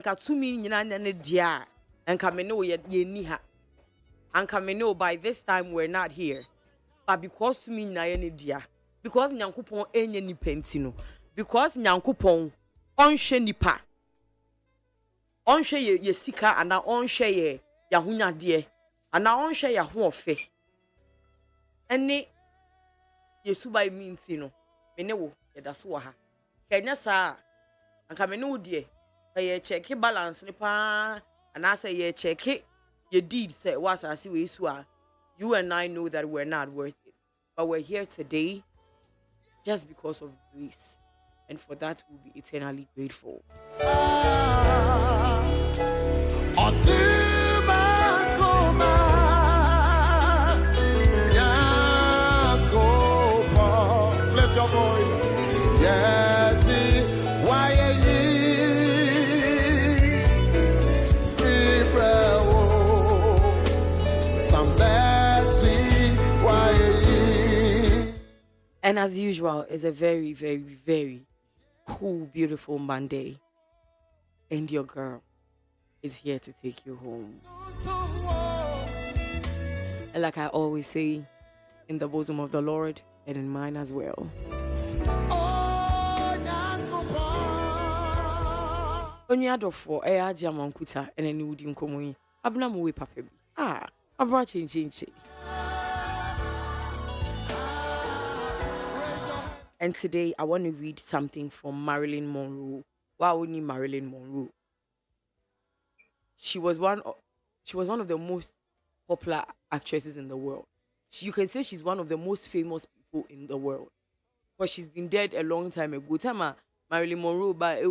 Anka to me nyina ne dia. Anka me no ye ni ha. Anka me no by this time we're not here. But because to me na ye ne dia. Because Nyankopon enye ni penti no. Because Nyankopon onhwe nipa. Onhwe ye sika ana onhwe ye yahunyade. Ana onhwe ya ho ofe. Ene Yesu by minti no. Me ne wo ye da so ha. Kenya sa anka me no die. Ye check balance ni pa and I say ye check your deed say was I see we you and I know that we're not worth it. But we're here today just because of grace. And for that we'll be eternally grateful. Let your voice. Yeah, why and as usual, it's a very, very, very cool, beautiful Monday. And your girl is here to take you home. And like I always say, in the bosom of the Lord and in mine as well. Onyadofo eya jamankuta eneni wudi nkomo yi abna mo we papa bi abra chinchi. And today I want to read something from Marilyn Monroe. Wow, only Marilyn Monroe. She was one of the most popular actresses in the world. You can say she's one of the most famous people in the world. But she's been dead a long time ago. Time Marilyn Monroe but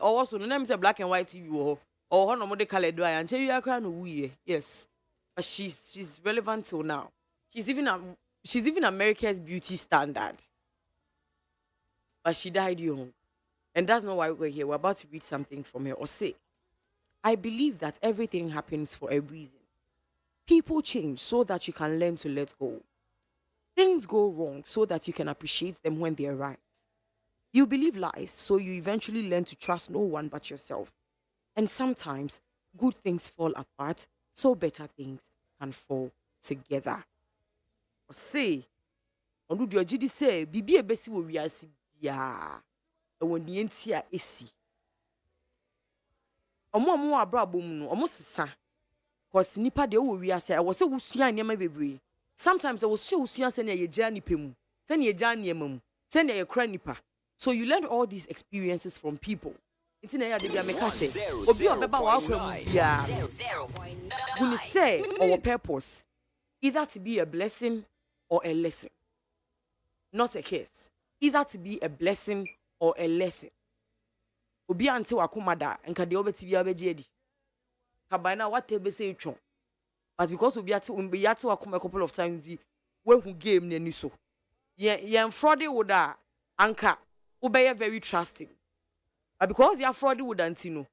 also no name say black and white TV or no more color do and tell you yes. But she's relevant till now. She's even America's beauty standard. But she died young. And that's not why we're here. We're about to read something from her or say, I believe that everything happens for a reason. People change so that you can learn to let go. Things go wrong so that you can appreciate them when they arrive. You believe lies so you eventually learn to trust no one but yourself. And sometimes good things fall apart so better things can fall together. Or say, on do your GD say, Bibi a besi wo wiase bia. E won die ntia esi. Omo abrabom no, omo sesa. Cause nipa de wo wiase, I was say wusua niam bebre. Sometimes I was say wusua se na ye gya nipa mu. Se na ye gya niam mu. Se na ye kra nipa. So you learn all these experiences from people. It's in a de bia meka say, obi obeba wa akwa bia. When you say our purpose, either to be a blessing or a lesson. Not a case. Either to be a blessing or a lesson. Obi ante wakomada enka de obeti bia beje edi. Kabana what be say twon. But because obi ate wakoma a couple of times we who game nani so. Ye fraud would anka obey very trusting. But because you are fraud would antino.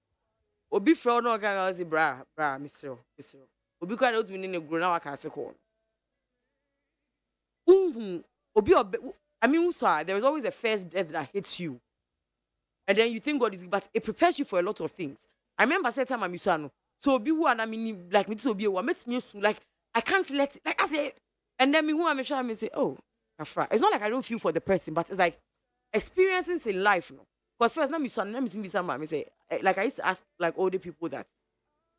Obi fraud no can say bra Mr. Obi kwa not meaning a grown up can say Obi I mean, there is always a first death that hits you. And then you think God is, but it prepares you for a lot of things. I remember certain time I'm Misano. So Obi who and I mean like me to be what makes me like I can't let it, like I say, and then me who I'm sure I say, oh, Afra. It's not like I don't feel for the person, but it's like experiences in life, no. Because first, let me say, like I used to ask like older people that,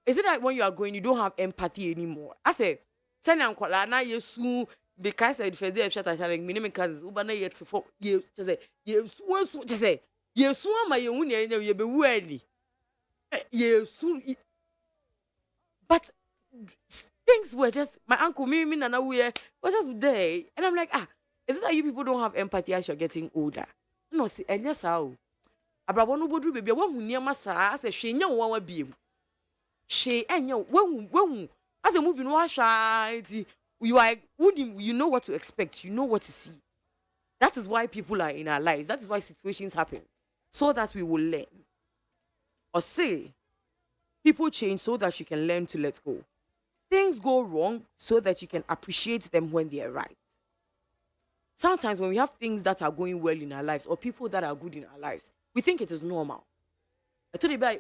is it like when you are going, you don't have empathy anymore? I say, send them call na yesu because I first day shut like me name cousins ubana yet for you just say yes just say yes one my own you be worthy yes but things were just my uncle me and we was just there and I'm like is it that you people don't have empathy as you're getting older? No see and yes how abrabo no bodru baby wa hu niam saa as hwe nya wo wa biem hwe enya wo as a movie no ahwa you know what to expect, you know what to see. That is why people are in our lives. That is why situations happen. So that we will learn. Or say, people change so that you can learn to let go. Things go wrong so that you can appreciate them when they are right. Sometimes when we have things that are going well in our lives or people that are good in our lives, we think it is normal. I told you about.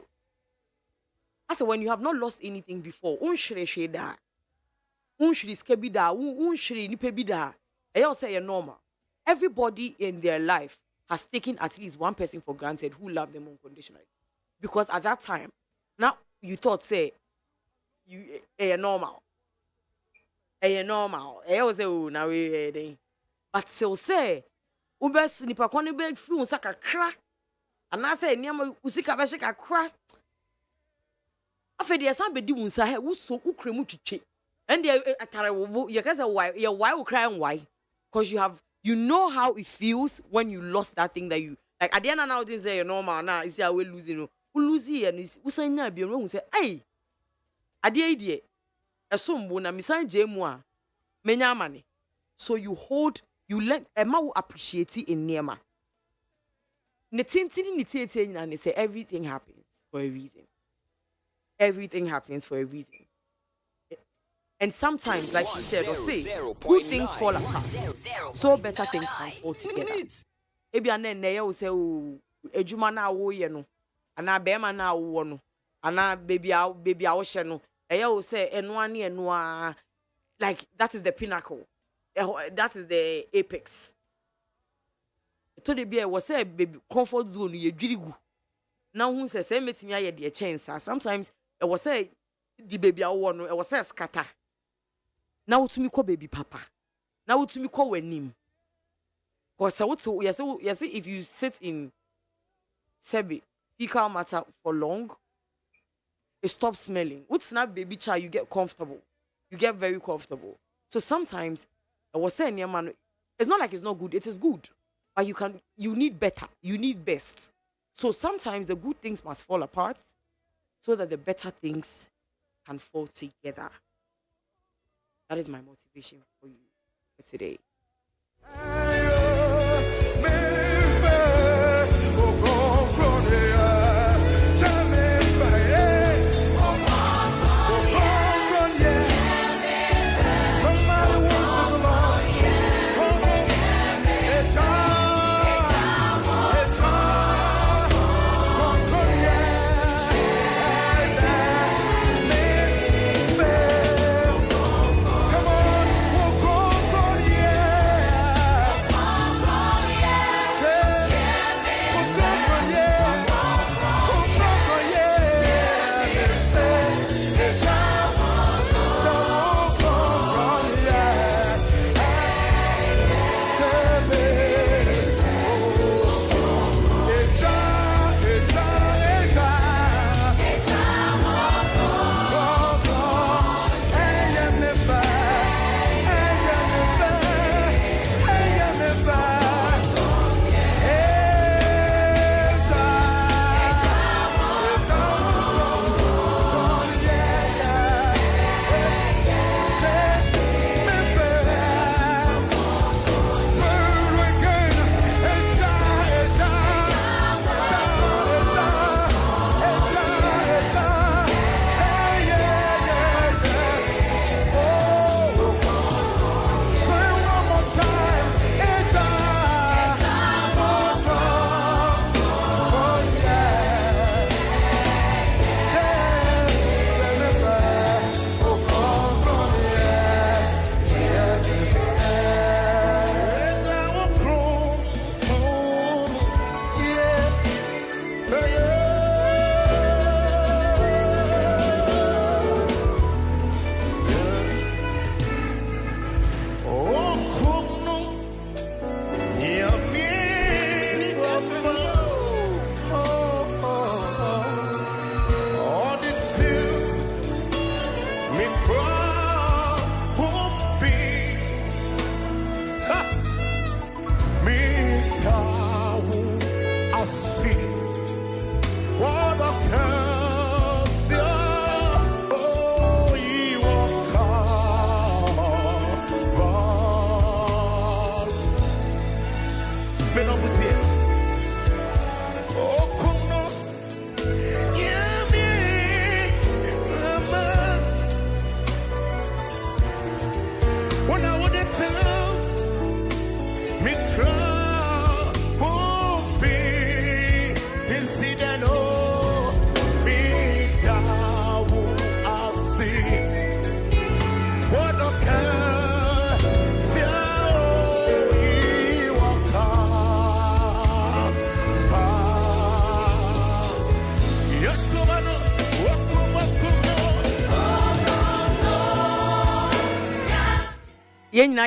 I said when you have not lost anything before, unshre da, unshre skebi da, unshre nipe bi da. I say you're normal. Everybody in their life has taken at least one person for granted who loved them unconditionally, because at that time, now you thought say you normal, normal. I was say oh now we but still say ubes nipa kwani be free unsa kakra anase niam usika be she kakra afedi esan be di unsa he wuso ukremu twitwe and dey atare wo you can say why we cry and why because you know how it feels when you lost that thing that you like at the end now things say you're normal now you see how we losing no lose and usanya bi no say ai ade idie esombo na misan jemu a menya amane so you learn Emma will appreciate it in Nema. They say everything happens for a reason. Everything happens for a reason. And sometimes, like she said, or say, good things fall apart. So better things can fall together. Ebi ane neye will say, oh, ejuma na wo ye no, ana bema na wo no, ana baby a she no. Neye will say, enwa, like that is the pinnacle. That is the apex. To the beer was a baby comfort zone ye dwirigu. Now who says say metimi aye de chance. Sometimes it was say the baby a wo no, it was say scatter. Now to me call baby papa. Now to me call wenim. Cause what yes if you sit in sebi fecal matter for long, it stops smelling. What's not baby child, you get comfortable. You get very comfortable. So sometimes I was saying, yeah, man, it's not like it's not good. It is good, but you need better. You need best. So sometimes the good things must fall apart, so that the better things can fall together. That is my motivation for you for today.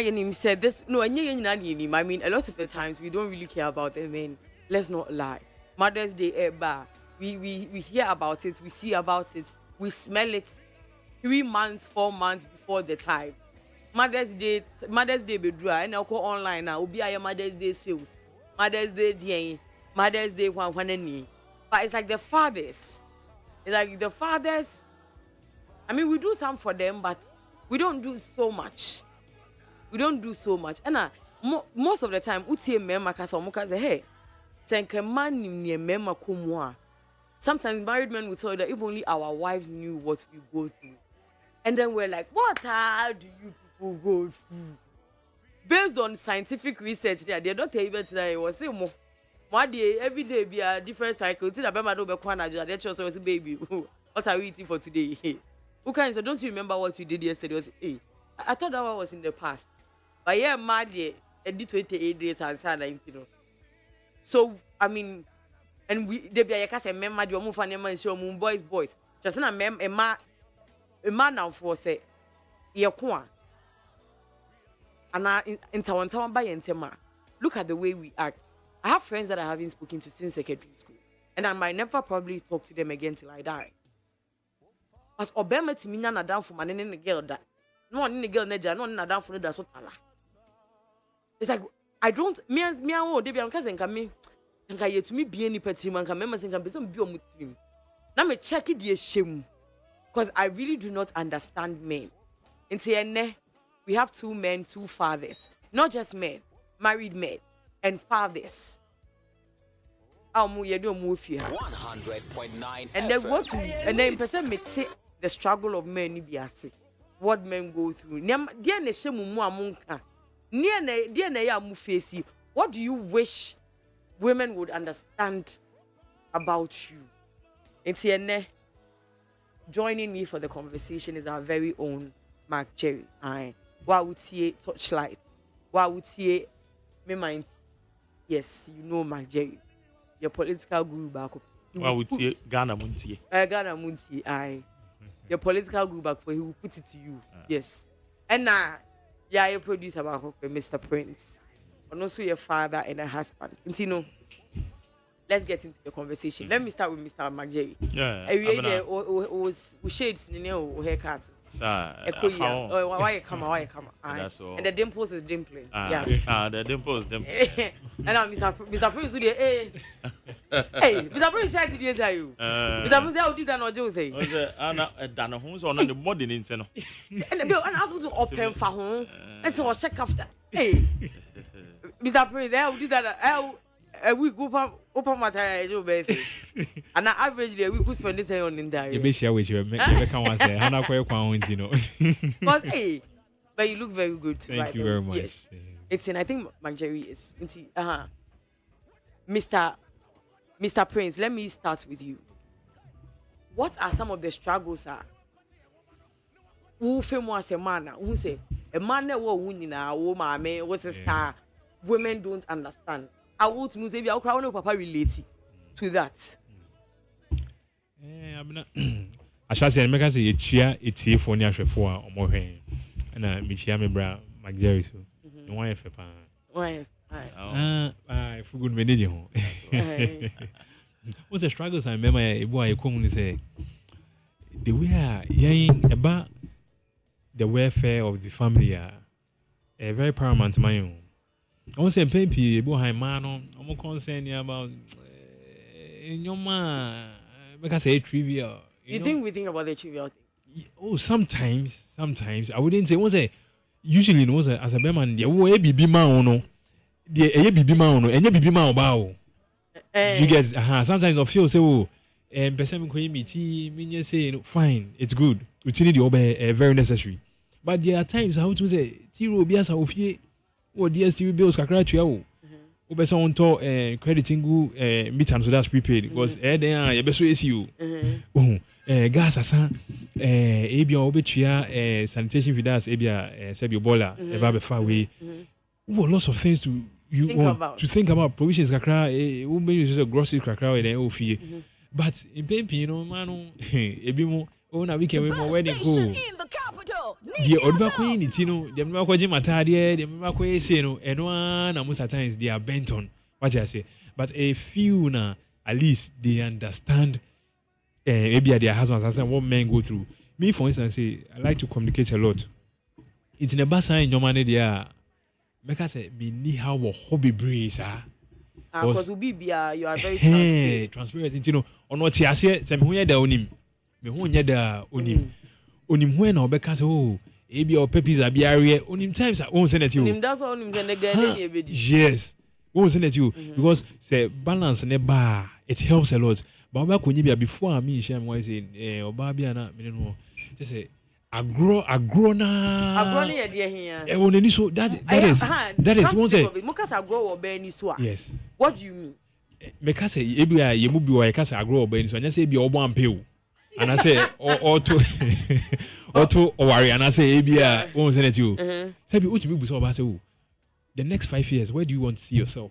Yenim said this. No, and Yenim. I mean, a lot of the times we don't really care about them. Men, let's not lie. Mother's Day, we hear about it, we see about it, we smell it 3 months, 4 months before the time. Mother's Day be dry. And I'll go online now. Obi aya Mother's Day sales, Mother's Day DN, Mother's Day one. But it's like the fathers. It's like the fathers. I mean, we do some for them, but we don't do so much. We don't do so much. And most of the time, utie mema kasa omuka say, hey, senke man ni mema kumwa. Sometimes married men will tell you that if only our wives knew what we go through. And then we're like, what do you people go through? Based on scientific research, they don't tell you that it was say more. One day, every day be a different cycle. Till the bema do be kwana jo. That chose was baby. What are we eating for today? Who can say, don't you remember what you did yesterday? Was hey, I thought that one was in the past. But yeah, mad yeah, I did 28 days and 19. So I mean, and we they be a case member the omu fan man show moon boys. Just na a man now for say ye kwa. And in Tawan by Entema. Look at the way we act. I have friends that I haven't spoken to since secondary school, and I might never probably talk to them again till I die. But Obama to me na down for man and girl that no one in the girl neja, no one down for the so tala. It's like I don't me they be on cousin can me and can to me be any petty man can members and can be some be on team. Now me check it the shame because I really do not understand men. In TNE, we have 2 men, 2 fathers, not just men, married men and fathers. And then what? And then person may say the struggle of men be as what men go through. What do you wish women would understand about you? And TNE, joining me for the conversation is our very own Mark Jerry. Why would he touchlight? Why would he me mind? Yes, you know Mark Jerry, your political guru back up. Why would he Ghana Muntie? Ghana Muntie, your political guru back for he will put it to you. Yes. And now, yeah, you produce about Mr. Prince, and also your father and a husband. And you know, let's get into the conversation. Let me start with Mr. McJerry. Yeah. Was shades in your haircut. Why you come? And the dimples is dimpling. Yes. The dimples. And now Mr. Prince, hey, Mr. Prince, I did tell you. Mr. Prince, how did I not do say? Dana homes on the modern internet. And the bill and ask to open for home. Let's check after. Hey, Mr. Prince, how did that? We go open my tire, and I averagely we could spend this on in there. You may share with you, come and say, Hannah, you know. But hey, but you look very good too. Thank you very much. Yes. It's in, I think McJerry is Mr. Prince, let me start with you. What are some of the struggles who famous a man who say a man that will win in a woman was a star? Women don't understand. I want to say, I'll cry on papa related to that. I shall say, make us a cheer, it's here for near for or more. And I meet me, bra, McJerry. No one if I for good medium. What's the struggles I remember a boy commonly say? The way young about the welfare of the family are very paramount to my own. I want to say, Pepe, boy, man, I'm concerned about in your man. Because I say trivial. You think we think about the trivial thing? Oh, sometimes. I wouldn't say, was a usually knows as a man, the way be man, no, the baby man, and your baby man bow. You get, sometimes I feel so, and person can be tea, mean say, fine, it's good, utility obey very necessary. But there are times how to say, Tiro Bias of ye. Or DSTV bills are cry to you. Obeson on to crediting go meet and so that's prepaid because there you best you. Gas asan ebia obetua sanitation for that ebia sebio bola eba be far away. Lots of things to you think want about. To think about provisions kakra we use a grocery kakra we then ofie. But in Pempi, man, ebi mo na weekend we mo wedding go. The Odba Queen, the Mako Matadi, the Mako say no, and one and most times they are bent on what I say. But a few na at least they understand maybe their husbands and what men go through. Me, for instance, say I like to communicate a lot. It's in a bus sign your money there. Make us say me ni how a hobby breeze, because you are very transparent. On what I say, say me who the onim, me who the onim. Onim when or because ebi or peppies are be area onim times I won't send it you. Onim that's all onim send again. Yes, won't send it you because say balance ne bar it helps a lot. But back when you be before me, share what saying oba bia na me no just say agro na near dear here. So that is one say Mukas agro or be ni so. Yes. What do you mean? Make us say ebi ye mu bi o kasa agro or be ni so anya say bi obo ampe. And I say, or worry, and I say, ABA won't send it to you. Say, the next 5 years, where do you want to see yourself?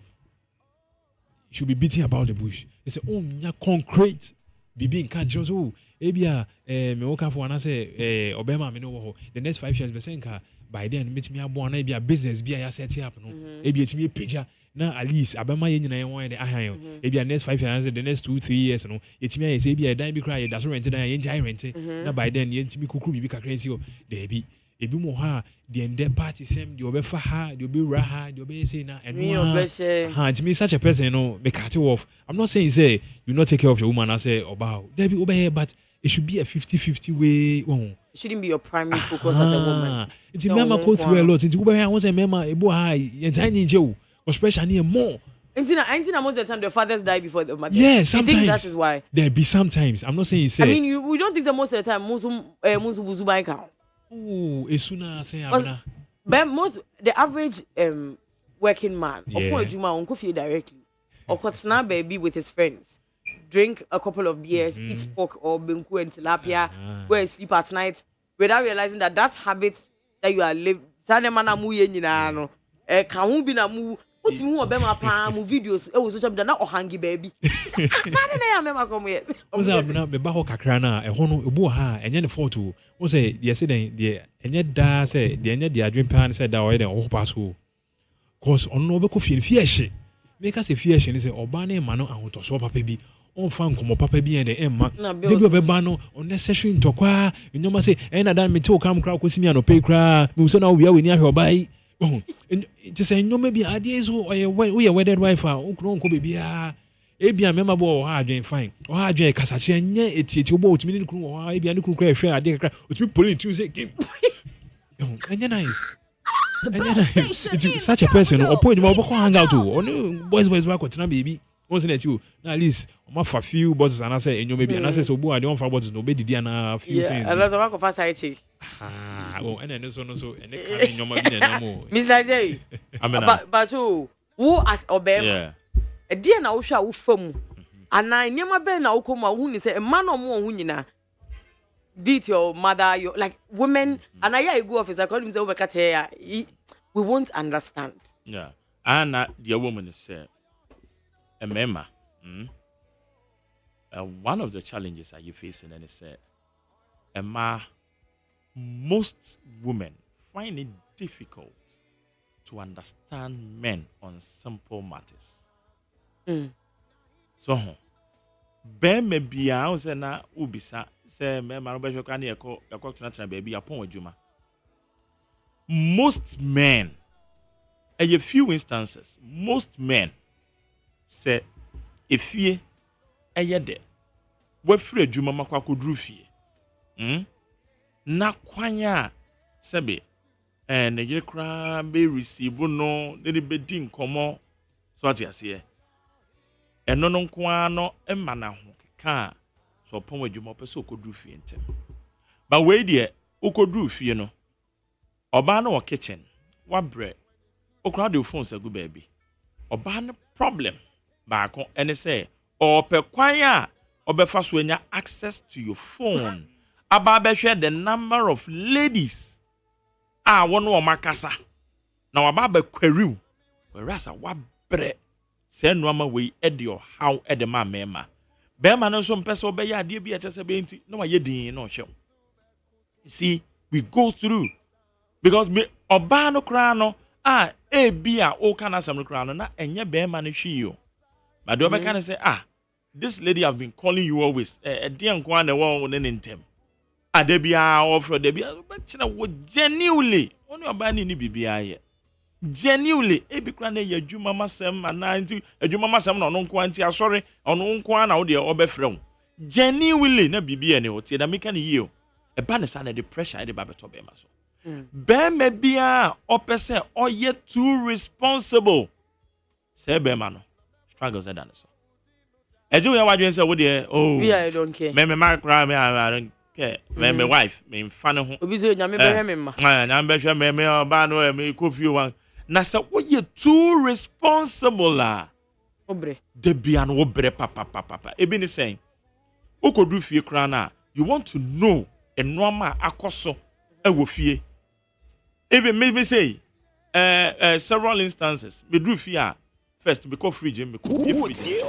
You should be beating about the bush. They say, oh, yeah, concrete. Be being country. So, ABA, me work for, and I say, Obama, me know the next 5 years, by then, meet me a born, maybe a business, be a set up, no, maybe it's me a picture. Now at least abema yenina one the ahan e bia next 5 years the next 2-3 years no it me say bia dan bi cry that's rent dan yen jai rent na by then yen timi kuku bi kakra si o there bi ebi mo ha the end party same the obefa ha the obi ra ha the obi say na eno ha to me such a person no me cut you off. I'm not saying say you not take care of your woman. I say oba there be over here, but it should be a 50-50 way. It shouldn't be your primary focus as a woman. It's remember go through a lot. It's over here once a member ebo ha entire jail. Especially more. And most of the time the fathers die before the mother. Yeah, sometimes. I think that is why. There be sometimes. I'm not saying it's. I mean, we don't think that most of the time musu buy count. Oh, as soon as say abena. But the average working man, or juma on coffee directly, or kotna baby with his friends, drink a couple of beers, eat pork or benku and tilapia, go and sleep at night, without realizing that habit that you are living. Sanemana mu yenina no. Can be na mu. What's mu obema pa mu videos e wo social media na ohangi baby. Na remember come here. What's up na be ba ho kakra na e ho no ebu ha enye ne photo. Wo say dey say dey enye da say dey enye dey adwen pan say da o dey ho pass ho. Cause ono be ko fie ehye. Make us fie ehye ni say oba na ma no ahotoso papa bi. On fan komo papa bi en dey emma. Dey be ba no unnecessary ntokwa. Enyoma say na dan me te o kam kra ko simi anope kra. Me so na wo wia we ni ahwe obai. Oh, just say no maybe ideas we are wedded wife unko baby ebia member bo ha adwen fine o ha adwen kasache nya eti obo otimi ni kunu o ha ebia ni kunu kra hwe ade kra otimi polling tu say game anya nice it's such a person or point about hang out to boys back with na baby once let you na at least ma fa few bosses and I say enyo maybe and I say so bo ade on fa bosses no be didi na few things and that's what for side chick oh and then so and they can nyoma bi na mo Mr. Jerry but who as obem e dia na wo hwa wo fam ana nyoma be na wo koma wo ni say man no mo wo nyina beat your mother your like women and I go office I call him say we catch here we won't understand and the woman is a member one of the challenges that you facing and is most women find it difficult to understand men on simple matters. So, Ben may be a house and na ubisa say me marobe can e baby upon juma. Most men, a few instances, most men say if ye a yede we free juma makwa kodru fie. Na kwanya sebe ne ye kra be receive no de be din komo so atiase eno no nko no ema na ho ka so pon adwuma pese okodru fie ntem ba we de okodru fie no oba na wo kitchen wa bre okra de phone sagu baby oba no problem ba ko ene say ope kwanya obefa so anya access to your phone Ababa share the number of ladies. One wo makasa. Na wababa query. Whereas a wabre. Say no ama we edio how edema mema. Bear man also peso be ya dear be at a baby, no, ye din no show. You see, we go through because me obano crano, a beer, all kind of some crown, and ye bear man she you. But do I can say, this lady have been calling you always, a dear one the one in them. There be offer, there be, but you know, genuinely, only a band in the BBI. Genuinely, ebi kura na ye adwuma masem ananti adwuma masem na ono nkwanti asori ono nkwa na wo de obefrem genuinely na bibia ne otie da meka ne yio e ba ne sa na the pressure de ba beto be ma so be ma bia opese oye too responsible say be ma no struggles that so eju ya wadwen say wo de I don't care me ma kura me I don't care me wife me mfa ne ho obi say nyame be hwe me ma nyame be hwe me oba no me kofi one. Na sa woye too responsible la obre de bia no obre papa ebi ni saying okodu fie kra na you want to know enoma akoso e wo fie even me say several instances me do fie first because fridge me ko fridge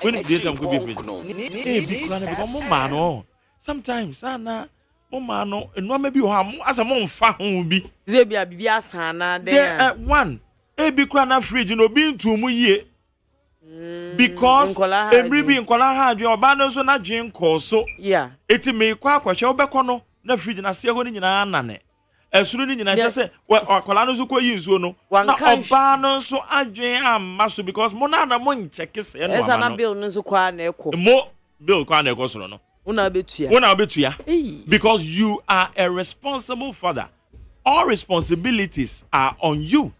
when the time go be fridge bi kra na because mo ma no sometimes ana mo ma no enoma bi ho am asa mo mfa ho bi ze bia bibia sana den one ebi kwa na fridge no bi ntu mu yie because emri bi nkola ha adwe oba no so na dwen ko so yeah eti me kwa akwahwe obekọ no na fridge na se ho ni nyina anane esuru ni nyina chese akola no so ko yi nsuo no na oba no so adwen amma so because mo na mo ncheke se no esa na bill no so kwa na ekọ mo bill kwa na ekọ soro no una betua because you are a responsible father. All responsibilities are on you.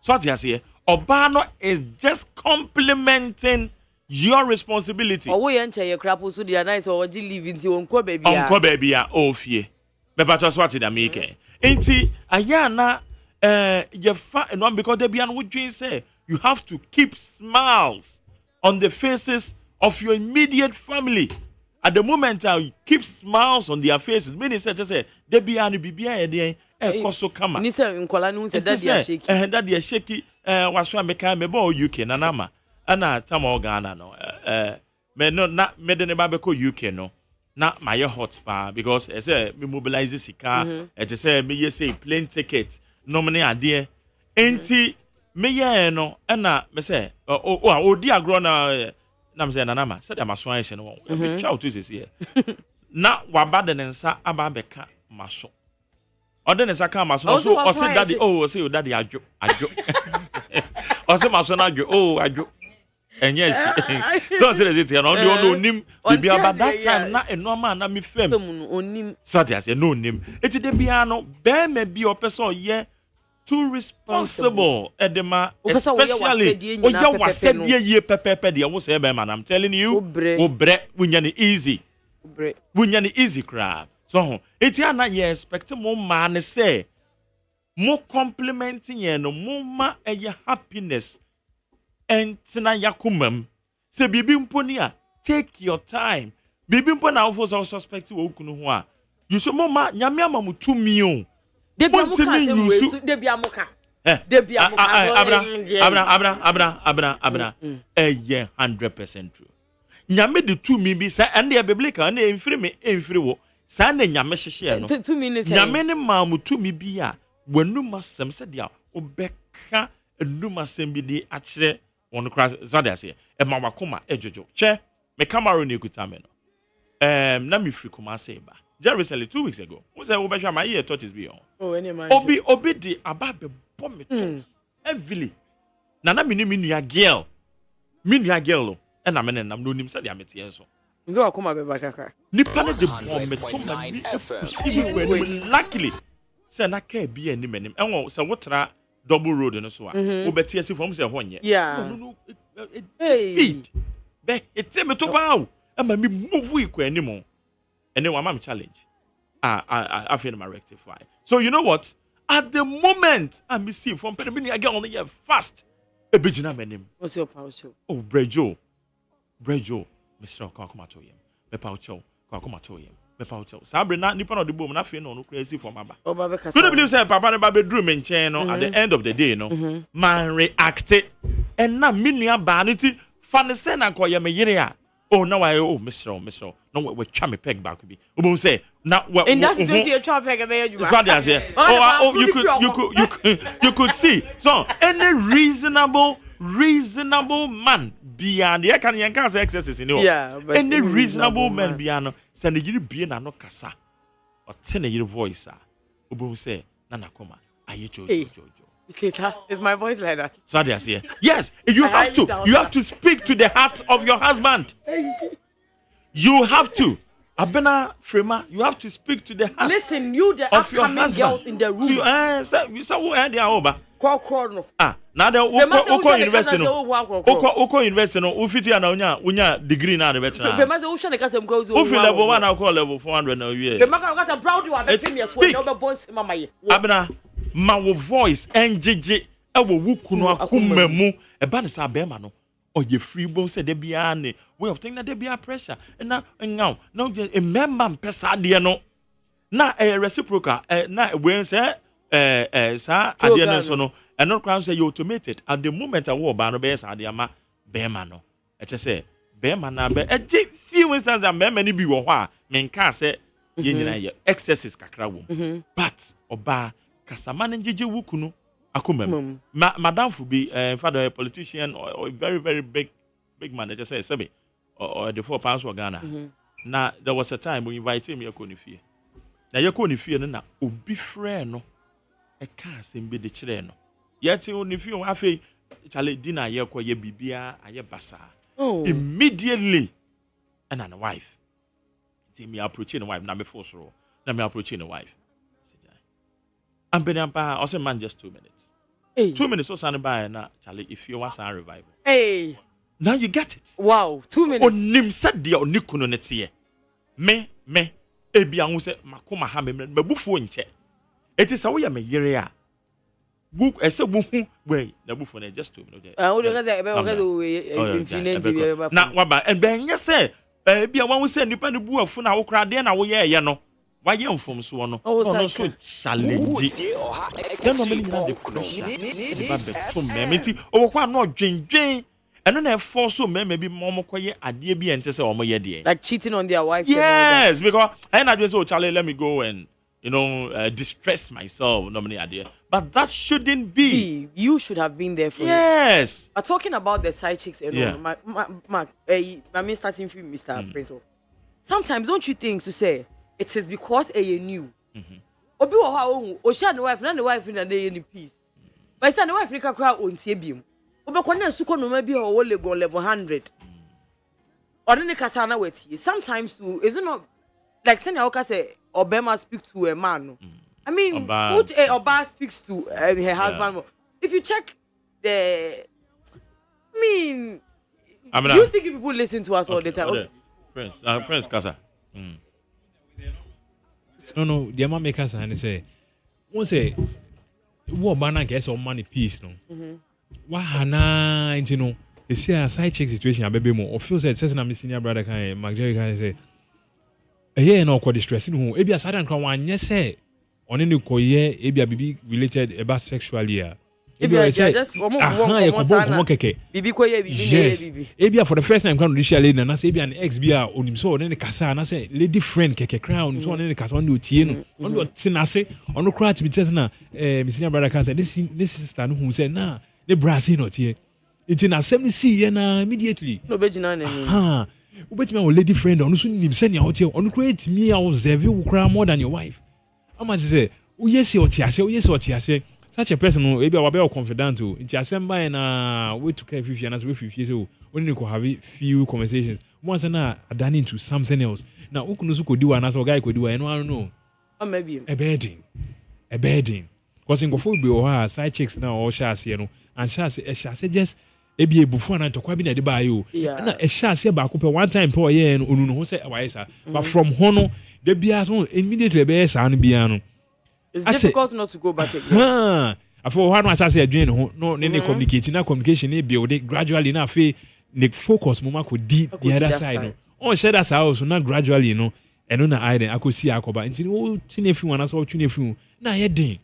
So what you say, Obano is just complementing your responsibility. Oh, we enter your crap so the nice or you live into unko baby. Unko baby oh fie. Me pa just what it make. Enti ayana your and one because they be an what you say, you have to keep smiles on the faces of your immediate family. At the moment, keep smiles on their faces. Meaning, say, they be an bibia there. Koso kama. Ni se nkola nu se daddy a shaky. Daddy a shaky. Waswa meka me bo UK na nama. Ana tama Ghana no. Me no na me de ne ba be ko UK no. Na my hot spa because say me mobilize sika. It say me say plane ticket. No money ade. Enti me ye no na me say odi agro na me say na nama. Say dem aso an hye no. Me twa to say here. Na waba de nsa aba beka maso. Ode ne saka maso so o say daddy o say daddy ajo o say maso na ajo ajo enye si so say it here no no nim bibia but that time na enoma na me fam onim so they say no nim eti de bia no be ma bi o person ye too responsible edema especially o ye wasedie ye pepepe de wo say be man I'm telling you obre wunya ne easy wunya ne easy crab. So, it's na ye expect mo man say mo complimenting ye no mo ma eye happiness and tina yakumam say bibi mponi a take your time bibi mponi na wo so suspect wo kunu ho a you so mo ma nyame ama mo tumi o de bia mo ka se we de bia mo ka abra eye 100% true nyame de tumi bi say and the biblical na emfiri me emfiri wo sa na nyame hyehye no 2 minutes nyame ne ma mutumi bi a wanum asem se dia obeka enum asem bi di akire won kra so dia se e ma wakoma ejojo che me camera ne kutame no na me free kuma say ba Jerusalem 2 weeks ago who say we be my ear touches be on any man obi di aba be bom me to heavily na me ni me nua girl e na me nam no nim se dia mete enso nzo akoma be bakaka nipa no de bom me to ma ni even luckily say na ka bi anim enwo say wotra double road no so a wo beti asi from say honye no speed be it me to bawo e ma me move ikwa anim and then one challenge I feel my rectify so you know what at the moment I me see from penny I get on the fast e bigina menim what's your power show oh brejo Mr. Kakuma to him. Me paucho, Kakuma to him. Me paucho. Sabre na nipa no de bom na fe no no crazy for maba. Oba be kasa. You don't believe say papa na bedroom nchen no at the end of the day no. Man reacted and na me nua ba no ti fa ne se na koye me yire a. oh now I Mr. No we try me peg back be we say now in that situation you try peg a so that's here oh you could see so any reasonable man beyond the can say excesses in but any reasonable man beyond send you be na no kasa or ten your voice we say nana koma aye jojo is my voice like that? So that's here. Yes, you have to speak to the heart of your husband. You have to. Abena Frema, you have to speak to the heart. Listen, you the upcoming girls in the room. You say who are they over? Call. Now they Oko University no. Oko University no. Ufiti na unya degree na the better. Frema say usha neka sem girls. Ufi level 1 na call level 400 na year. Frema ka say proud you are the premier so no be boss mama ye. Abena ma wo voice enjeje ewo wuku no akoma mu e ba ne sa be ma no oye free bone say de bia ne way of thinking that de bia pressure na ngaw na a member pesa de no na reciprocal na we say sa ade no so no and no crown say you automated at the moment a wo ba no be sa ade ama be ma no e che say be ma na be eje few instances a member ni bi wo ho a menka say ye nyina ye excesses kakra wo but oba kasamane njeje wukunu akomem madam fu be father a politician or a very very big man they just say sebe or the 4 pounds for Ghana na there was a time we invited me yakoni fie na yakoni fie no na obi frɛ no e ka asem be de kire no yeti oni fie o afei chale dinner ye kɔ ye bibia aye basa immediately and an wife see me approaching the wife na me force ro na me approaching the wife and Benampa also man just 2 minutes. Hey. 2 minutes or something by na Charlie if you want some revival. Hey. Now you get it. Wow, 2 minutes. Onim said dia onikuno netie. Me ebi anwo se makoma ha me bufuo nche. Eti sa wo ya me yere a. Bu ese bu hu we na bufuo na just 2 minutes. Wo de ka say ebe wo ka say infinite bi ebe. Na waba and ben ye say ebi a wan wo say nipa ne bu afu na wo kra de na wo ye no. Why you from so no? No so challenge. Then no many na the pressure. The babe to me meti o kwa no dwendwen. Eno na force so me be momo koye ade bi ente se omo ye de. Like cheating on their wives. Yes, because I not just so Charlie let me go and distress myself no many idea. But that shouldn't be. You should have been there for yes. But talking about the side chicks I mean starting from Mr. Prince. Sometimes don't you think to say it is because you knew. Obi wo ha o share the wife na the wife na dey in peace. But say the wife nika kra on tie biem. Obekọ na suko no ma bi o level 100. Or nika sa na wetie. Sometimes too is it not like say na oka say Obama speak to a man no. I mean Oba speaks to her husband. Yeah. If you check the do you think people listen to us all the time? Okay. Prince Kasa. No, the man make us and say, one say, what banana gets on money peace, no. Wahana, you know, they see a side check situation, a baby more, or feels that says, I'm senior brother can, Mark Jerry can say, a no, quite distressing who, maybe a sudden one, yes, say, on any coye, maybe a baby related about sexually. Maybe I just bibi Ebia for the first time come to lady na say Ebia an ex bia onim so on the kasa na say lady friend keke crown so on the kasa on the tie no on the tina say on the crowd to be test na Miss Senior brother can say this sister no who say na the brass no tie it na 70 na immediately no be jina na ni ubeti my lady friend on so nim say na o tie on create me observe you cry more than your wife ama say o yes o tie ase such a person maybe I will be confident to in December and we took care 50 and as we 50 so when you could have a few conversations once and I done into something else now who could do and as a guy could do I don't know maybe a bedding because in go food be or side chicks now or shas you know and shas just ebi before na to kwa bi na de ba yo na e shas here back one time per year no no say why sir but from hono the bias immediately be sa no bia no. It's difficult not to go back again. For one I say again no communicating na communication e build it gradually na fe the focus mama could the other side no. On share that house na gradually you know and no na I could see akoba until oh tinefu wana so tinefu na ye den.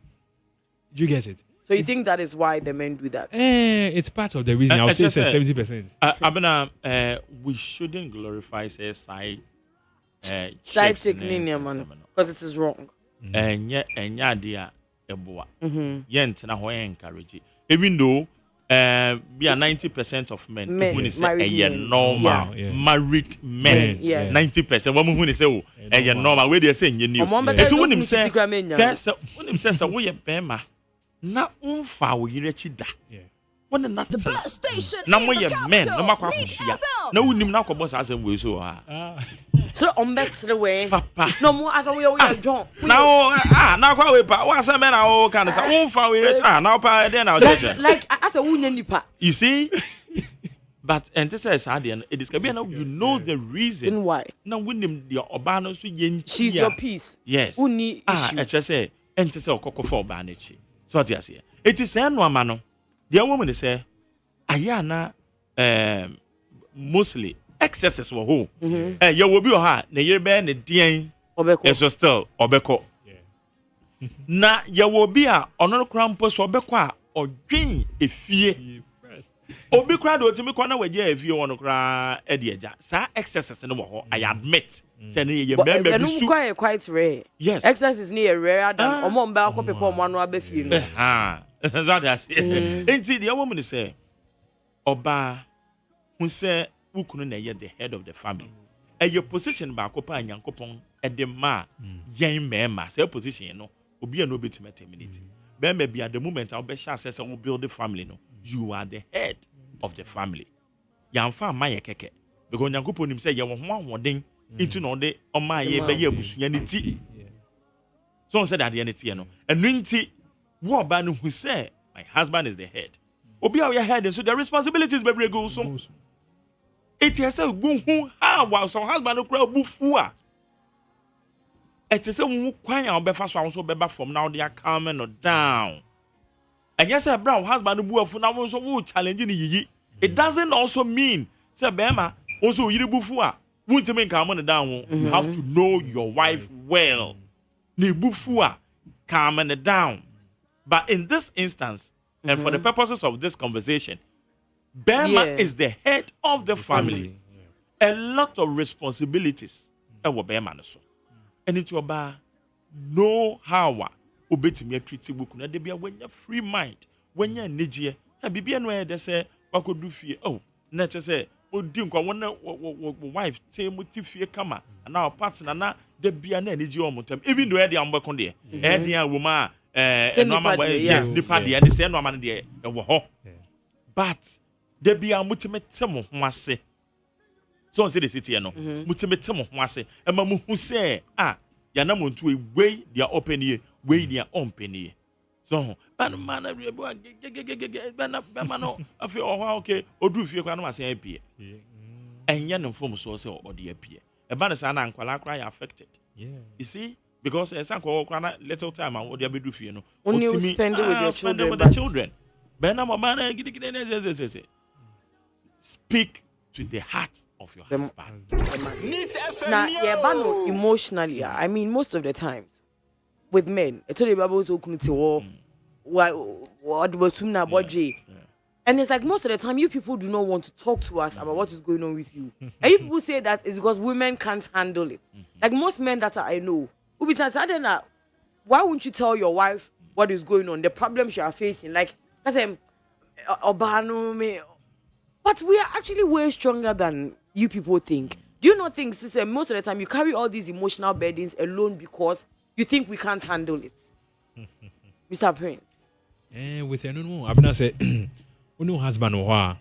You get it? So you think that is why the men do that? It's part of the reason. I'll say it's 70%. Abena, we shouldn't glorify say side Side technique, man, because it is wrong. Enya dia eboa. Yent na ho encourage. Even though be a 90% of men who say normal married men. 90% women who say oh normal where they say new. Etu wonim say say wo ye bema na umfa wo yire chida. When the not station. Na mo ye men no makwa kusia. Na wonim na kobo sa asem we so ha. So best the way. Papa. No more as we John. Now now kwa we pa. Wa say men na o kan say umfa we rich now pa then now like as a wunya nipa. You see? But and this is hard and it is can be now you know the reason why. Now wonim the oba no so yen. She's your piece. Yes. Uni issue. I just say and say okoko for oba na chi. So what you say? It is no ama no. The woman say ayana mostly excesses were who you will be ha na ye be na dien obeko still obeko na ye will be a ono krampo so obeko a odwen efie obi kra do timi kwa na waje efie wono kra e de agya sa excesses no wo I admit say na ye member bi su quite rare. Yes, excesses near rare than omo mba akọ pepo omo anu abefie no that's it. The woman say oba who say ukunu na ye the head of the family. Your position ba akopa nyankopon e de ma yen mema say position no obi no betima terminate. Be be at the moment I be sure say we build the family no. You are the head of the family. Yamfa ma ye keke. Because nyankopon nim say ye wo ho ahoden into no de o ma ye be ye abusua ne ti. So on said that the entity no. And nti what ban who say my husband is the head. Obi our head and so the responsibilities be go so. It is say who how some husband no cry bufu a. It is say who kwan a obefa so so beba from now they are calming or down. And yes, brown husband no bufu na so who challenge ni yiyi. It doesn't also mean say bema also yiri bufu a won't make calm down. You have to know your wife well. Ni bufu a calming down. But in this instance, and for the purposes of this conversation, Bema is the head of the family. A lot of responsibilities. Bema so. And it's about know how obetimi treat book na de bia when you free mind, when you nigye, and bibia no they say what could do fie. Oh, na say odi nkwa won wife say muti fie kama and our partner na de bia na nigye o motam. Even though e dey ambekon de. E dey a woman yes, nipa de and say no man de e wo ho. But de bia mutime temo ho ase. So on say the city no. Mutime temo ho ase. E ma mu hu say ya na muntu e wey dia open ye, wey dia open ye. So man rebu bana no afi okay odu fie kwa no ma say apie. Enye no form so say o de apie. E ba na say na ankwala kra affected. You see? Because little time I would be do for you know. Only you spend it with your children. Speak to the heart of your husband. Now, yeah, emotionally. I mean, most of the times with men, I told you about what was and it's like most of the time, you people do not want to talk to us about what is going on with you. And you people say that is because women can't handle it. Like most men that I know. Why won't you tell your wife what is going on, the problems you are facing? Like, I say, but we are actually way stronger than you people think. Do you not think, sister, most of the time you carry all these emotional burdens alone because you think we can't handle it? Mr. Prince. With a no, I'm not saying, no husband or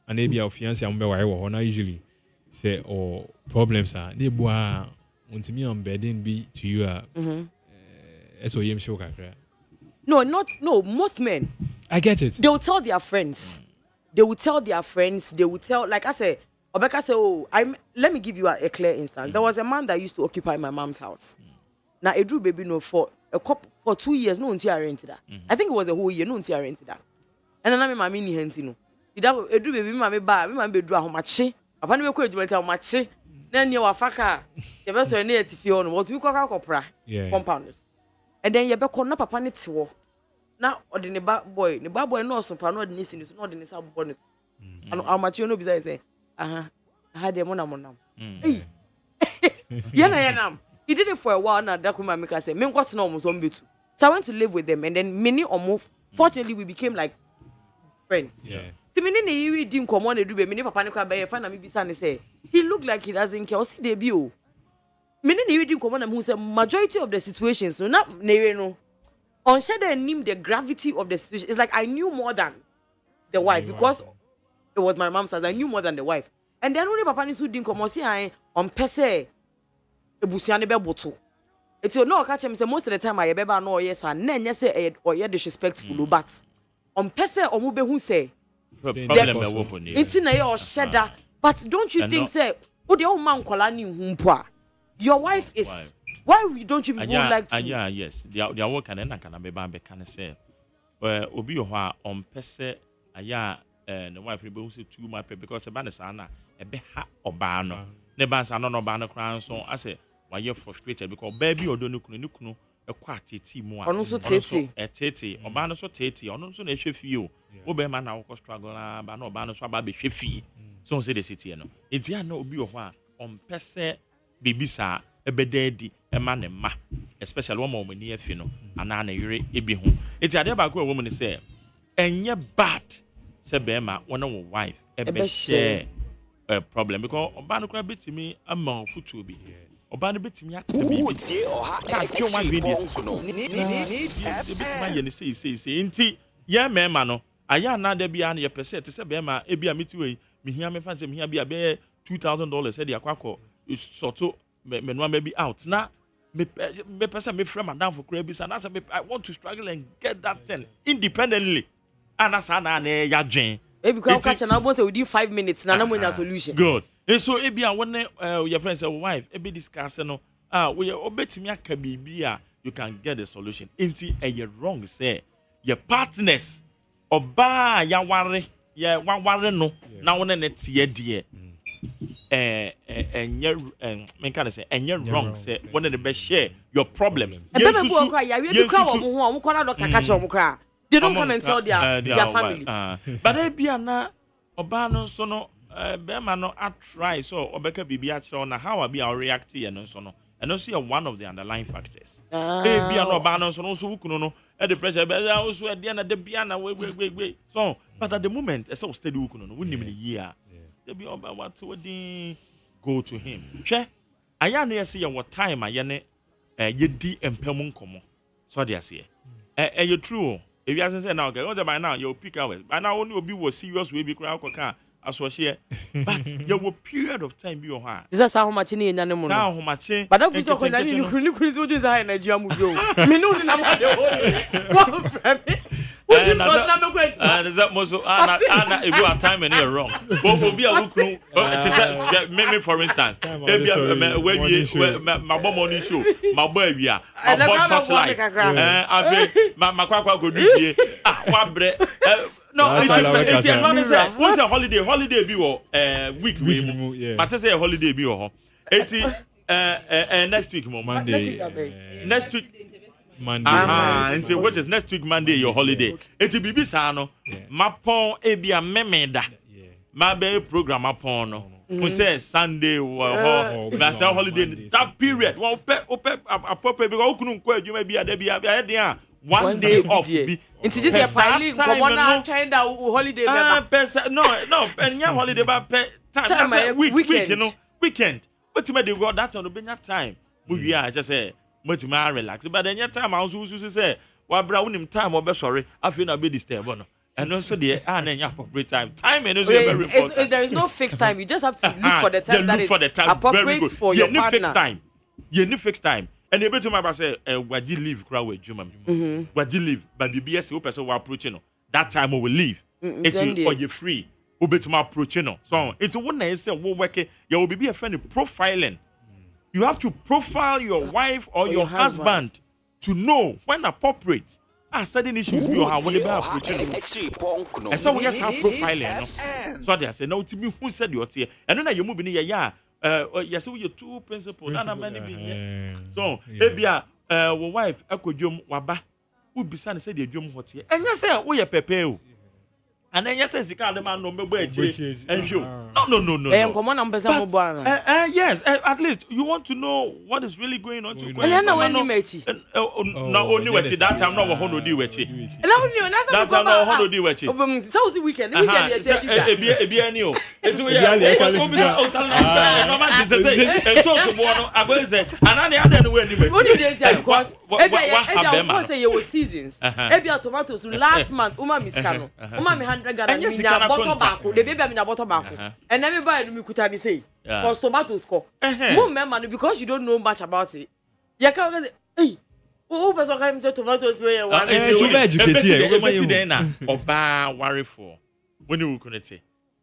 and maybe our fiancé or usually say, or problems are, they want me on bedding be to you SOM show. No, most men. I get it. They will tell their friends. They will tell, like I say, Obeka say, let me give you a clear instance. There was a man that used to occupy my mom's house. Now, a Drew baby no for 2 years, no until I rented that. I think it was a whole year, no until I rented that. And then I'm mini hentino. Did a Drew baby, my baby, how much? Upon me, quit, how much? Then you are faka. You have so near to feel on what we call our compounders. And then you be called up upon it. Now or the boy no so pa no the nisi no the nisa bonnet. And amateur no be say I had them monam. Hey. Yana. He did it for a while now. That woman make us say, "Men got to know almost on bit." So I went to live with them, and then many or more. Fortunately, we became like friends. Yeah. So many you didn't come on and do be many papa niko be find me be say he looked like he doesn't care. See debut. Many you didn't come on and who say majority of the situations. No, not no. On shadow and name the gravity of the situation. It's like I knew more than the wife because it was my mom's house. I knew more than the wife. And then only papa nisu didn't come on see I on pese. Ebusia ne be boto eti no ka chem say most of the time I be ba no yes and na nya say or ye disrespectful but on pese omo be hu say problem e wo ko ni eti na ye o sheda but don't you think say o de o man kola ni hu mpo a your wife is why don't you people like to yes their work and na kana be ba be kan say obi yo ho a on pese aya the wife be hu say too much because e ba ne sa na e be ha oba no ne ba sa no ba no kran so ase why you frustrated because baby odo no kunu e kwa tete mu a ono so tete tete oba no so tete ono so na ehwe fie o wo be ma na wo struggle na ba no oba no so aba be hwe fie so say the city no enti ana obi wo ho a on pese baby sa e be daddy e ma ne ma especially wo ma omani afi no ana na yire e bi ho enti ade ba ko wo mu ne say enye bad say be ma wo na wo wife e be share a problem because oba no kra betimi ama futu obi oba no betimi akata bi ka twa one video no betimi ye ne say nti ye mema no aya na da bia na ye pese te se be ma e bia metiwe mi hia me fanse mi hia bia be $2,000 e de akwakọ soto me no ma bi out na me pese me frame madam for kra bi sa na say I want to struggle and get that thing independently ana sa na ya dwen because catch na bo say within 5 minutes na mo nya solution good and so e bia when your friend say wife e be discuss no we obetimi aka bibia you can get the solution inti e wrong say your partners oba ya ware no na wona ne tie de me can say wrong say when they be share your problems you they don't come and tell their family but e bia na oba no so no be ma no a try so obeka bibia kire na how abi a react here no so no and also one of the underlying factors e bia no oba no so no so wukunu no e the pressure be also e dia na de bia na we so but at the moment e so steady wukunu no wunnim ne year e bia oba what we go to him hwe aya na yesi ye what time aye ne ye di empem nkomo so dey ase you true if you are saying now okay by now you pick hours by now only obi was serious we be cry koka aswohye but there was period of time be your hand this is how much ni nya ne mu how much but that was ko nya ni kuri so do say Nigeria mu yo me no na ma de one from and that most ana if you are time and you're wrong obi a wukru me for instance when you my money show my boy awia my touch life my kwakwa go do die wa bre no it's what's a holiday be week but say a holiday be ho eti next week Monday next week Monday. Which is next week Monday your holiday. Eti bibi sa no. Mapon e bia memeda. Ma be program mapon no. We say Sunday ho. Na say holiday that period. One appropriate because okunu nko adwuma bia da bia dia one day off bi. Nti just your filing come on trying that holiday member. No, enya holiday ba time weekend you know. Weekend. But you go that on be time. We are just say much more relax but any time I also say wa bra unim time or be sorry afi na be disturb no and also the na appropriate time and also very important there is no fixed time you just have to look for the time that is appropriate for your partner you need fixed time and you better my say waji leave kra we djuma waji leave but BBS we person we approach no that time we will leave it or you free we better approach no so it won na say we work you will be a friend profiling. You have to profile your wife or your husband to know when appropriate. Certain issues you have when they are approaching. And so we just have profiling. No? So they say, no, to me, who said you're here? And then you move in here, yes, so your two principles. So, maybe, wife, I could jump waba. bisa ne say the adwom hote enya say wo ye pepe o and enya say sika de man no mebo eche enhwo no enkomo na mpesa mo bo ana yes at least you want to know what is really going on to and na when you mechi na oni wechi that time no wo ho no di wechi na oni na that time no ho no di wechi so see weekend dey ebi ani o eti we ya obi o tell na no man say talk to mo no agbo say anani ada no we ani mechi only dey tell because ebi say you seasons ebi tomatoes last month uma miskano uma mi 100 Ghana mi nya bottle back the baby mi nya bottle back and everybody no mi kuta mi say cause tomatoes ko mo member no because you don't know much about it you can say hey who person can say tomatoes wey you want too bad you get here we see dey na oba worry for when you connect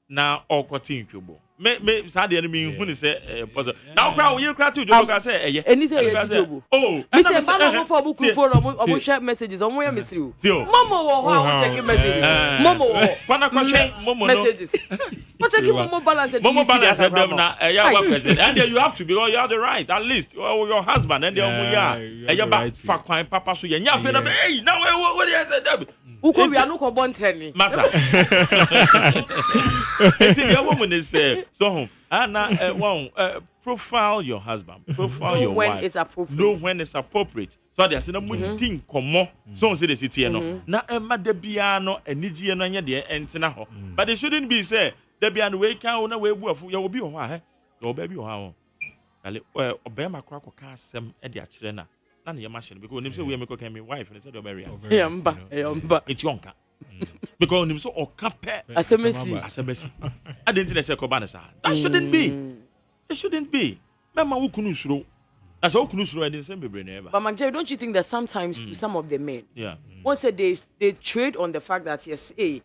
na okotin twobo me sad the enemy hu ni say puzzle now crowd you crowd too joke say eye any say you twobo oh me say mama mo for book phone omo share messages omo ya mesiri o mama wo ho a check messages mama wo pana ko check mama no messages what check mama balance them na ya wa president and you have to because you have the right at least your husband and omo ya eye ba fa kwan papa so ya nya fe na hey now what you say dem uko wi anu ko bon training masa it's the woman is so profile your husband, profile your when wife. It's appropriate. Know when it's appropriate. So there's no thing come so say the city no. Na emma de bia no eniji no anya de entina ho. But it shouldn't be say de bia no we kan na we buafu ya obi ho ha. Ya oba bi ho ha. Dale obema kra ko ka asem e de a kire na. Na ne machine because onim say we make can me wife and say the oberia. Yamba. It's yonka. Because onim so okape asemesi. I didn't say ko ba that shouldn't be. It shouldn't be. Mama wo kunu suro. As wo kunu suro I didn't say be never. But Manjay, don't you think that sometimes some of the men once they trade on the fact that yes a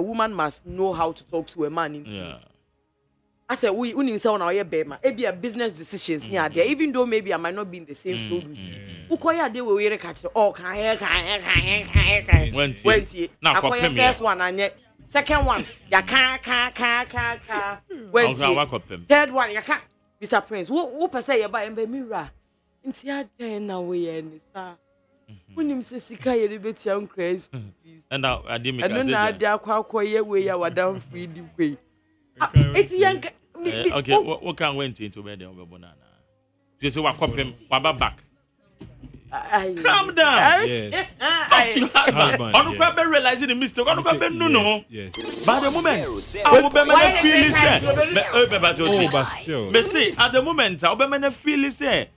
woman must know how to talk to a man I said we unim say na oye bema e be a business decisions near there even though maybe I might not be in the same field with you. Ukoya dey we were catch kan went now first one anye second one ya ka went third one ya ka Mr. Prince wo pese ye ba embe mirror nti ade na we ye ni sa unim se sika ye be tia nkrais and I didn't make and na ade akwa ye we ya wadam free di we it's young okay what can went into bed there banana you say wa kopem wa back calm down yes on go be realizing the mistake on go be no but the moment I will be me feel say me see at the moment I will be me feel say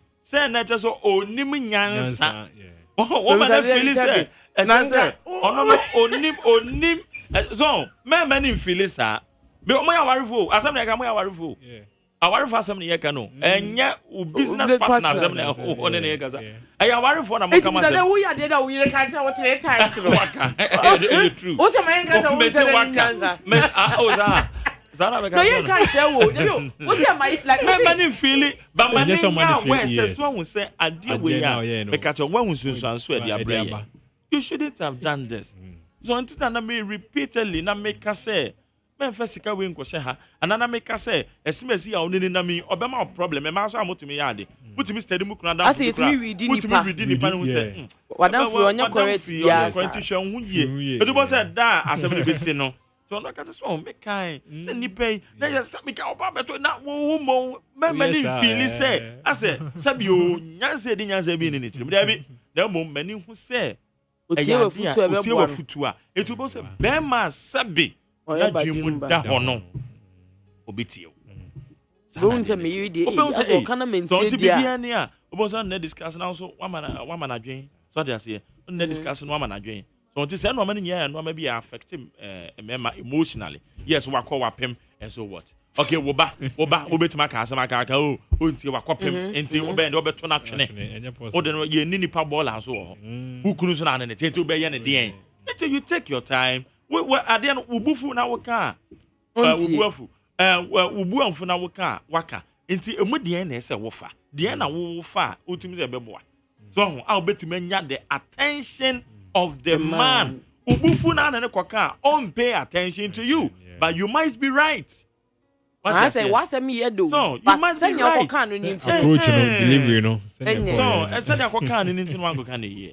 na just so onim nyansa o be feel say nyansa ono onim so me feel say be o ya warifo asem na ka mo ya warifo awarifo asem na ye ka no enye business partner asem na o ne ye ka sa ya warifo na mo ka ma say who ya dey that we can tell what 3 times no true o se man ka say we say nyansa me o za zana me ka no ye can share wo o se my like me many feel it but man ya we say so won say ade we ya me ka tell when sunsun so e dia breye you shouldn't have done this so until na me repeatedly na make ka say men fesika we nkwohye ha anana meka say esimesi ya onini na mi obema problem e ma so amotumi ya ade mutumi steady mu kuna dan mutumi read nipa no say wadam furu onye correct bia constitution hu ye edu bo say da asem ne besi no so no ka so me kai say nipa na ya sa meka oba beto na wo mo many feel say ase sabi o nyanse di nyanse bi ni tirim da bi na mo mani hu say otie we futu a etu bo say be ma sabi na jimu da hono obetio don't tell me you dey as o kana maintain dia so ti a oboso na discuss na so wa ma na dwen so dey ase na discuss no wa ma na dwen so ti say no ma nya no ma bi affect mema emotionally yes wa call wa pem and so what okay wo ba obetima ka asema ka o nti wa kopem nti wo be obeto na twene o de no ye ni nipa ball aso ho ukunu so na ne tete obe ye ne den until you take your time we ade no ubufu na woka ubuafu ubuamfu na woka waka nti emu de na ese wofa de na wofa otimi ze beboa so ho a obetimi nya the attention of the man ubufu na ne koka on pay attention to you but you might be right I say what's a me do. So you but must be send your right. can in Approach, delivery, you know. So and send your can into one go can here.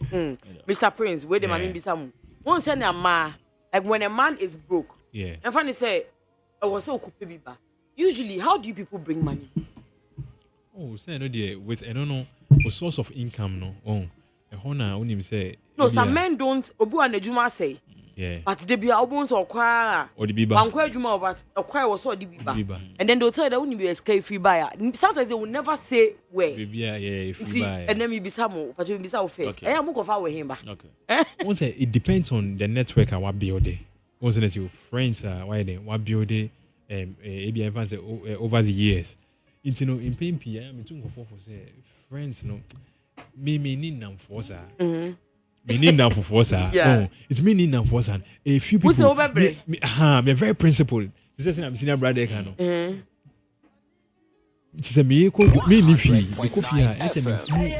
Mr. Prince, where the man be some. Won't send a man like when a man is broke. Yeah. And funny say, I was so kupiba. Usually, how do you people bring money? Oh, say no dear with I don't know a source of income no. Oh, a hona only say. No, some men don't. Obu and Juma say. Yeah. But they be albums or choir. Or the biba. Uncle Juma, but a choir was so the biba. And then they'll tell you that only be a escape free buyer. Sometimes they will never say where. Yeah, free see, buyer. and then we be some, but you be some face. I am going with him. Okay. Once it depends on the network I want build. Once that your friends are why they want build ABN say over the years. Into no in pain P. I'm too for say friends no. Me need them for sir. Me need them for sir. Yeah. It's me need them for sir. A few people. Me very principled. This is I'm senior brother kind of. It's a me ni fee. The coffee is a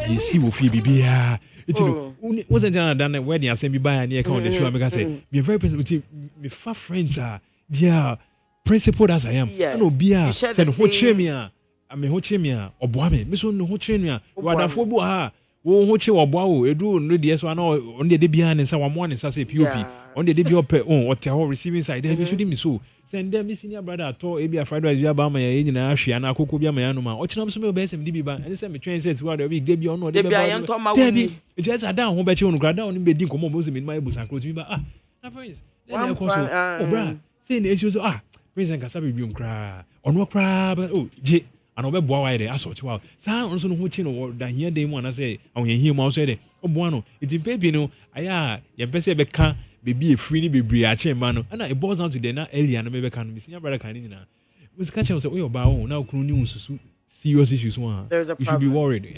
me see wo fee bibia. It's no wasn't done wedding I say me buy and account the show make say me very principled. Me far friends are dear principled as I am. No bia send ho chemia. I mean ho chemia oboa me so no ho chemia. Wadafo bu ha. Wo ho che oboa wo edu no de so na on de bia ne say wa mo ne say pop. On de bia op on hotel receiving side there should me so. Send them senior brother to ebia fried rice bia ba ma ya nyina ahwe ana akoko bia ma ya no ma o chenam so me be sem di bi ba and say me train set wa de week de bia ono de be ba de just adam ho be che onu grada onu be di nkomo mo se me ma ebusan close bi ba na friends then e ko so o bra say na esi so friends and kasa be biom kra ono kra oh je ana obe boa wa de aso chiwa sa ono so no ho chi no da hia de mu ana say awon hia mu so de oboa no itimpe bi no aya ye pese be ka baby a free ni bebre a che ma no and it boils down to the na earlier na me be kan me senior brother kan ni na we catch say oh your ba oh na okunu ni unsusu serious issues one you should be worried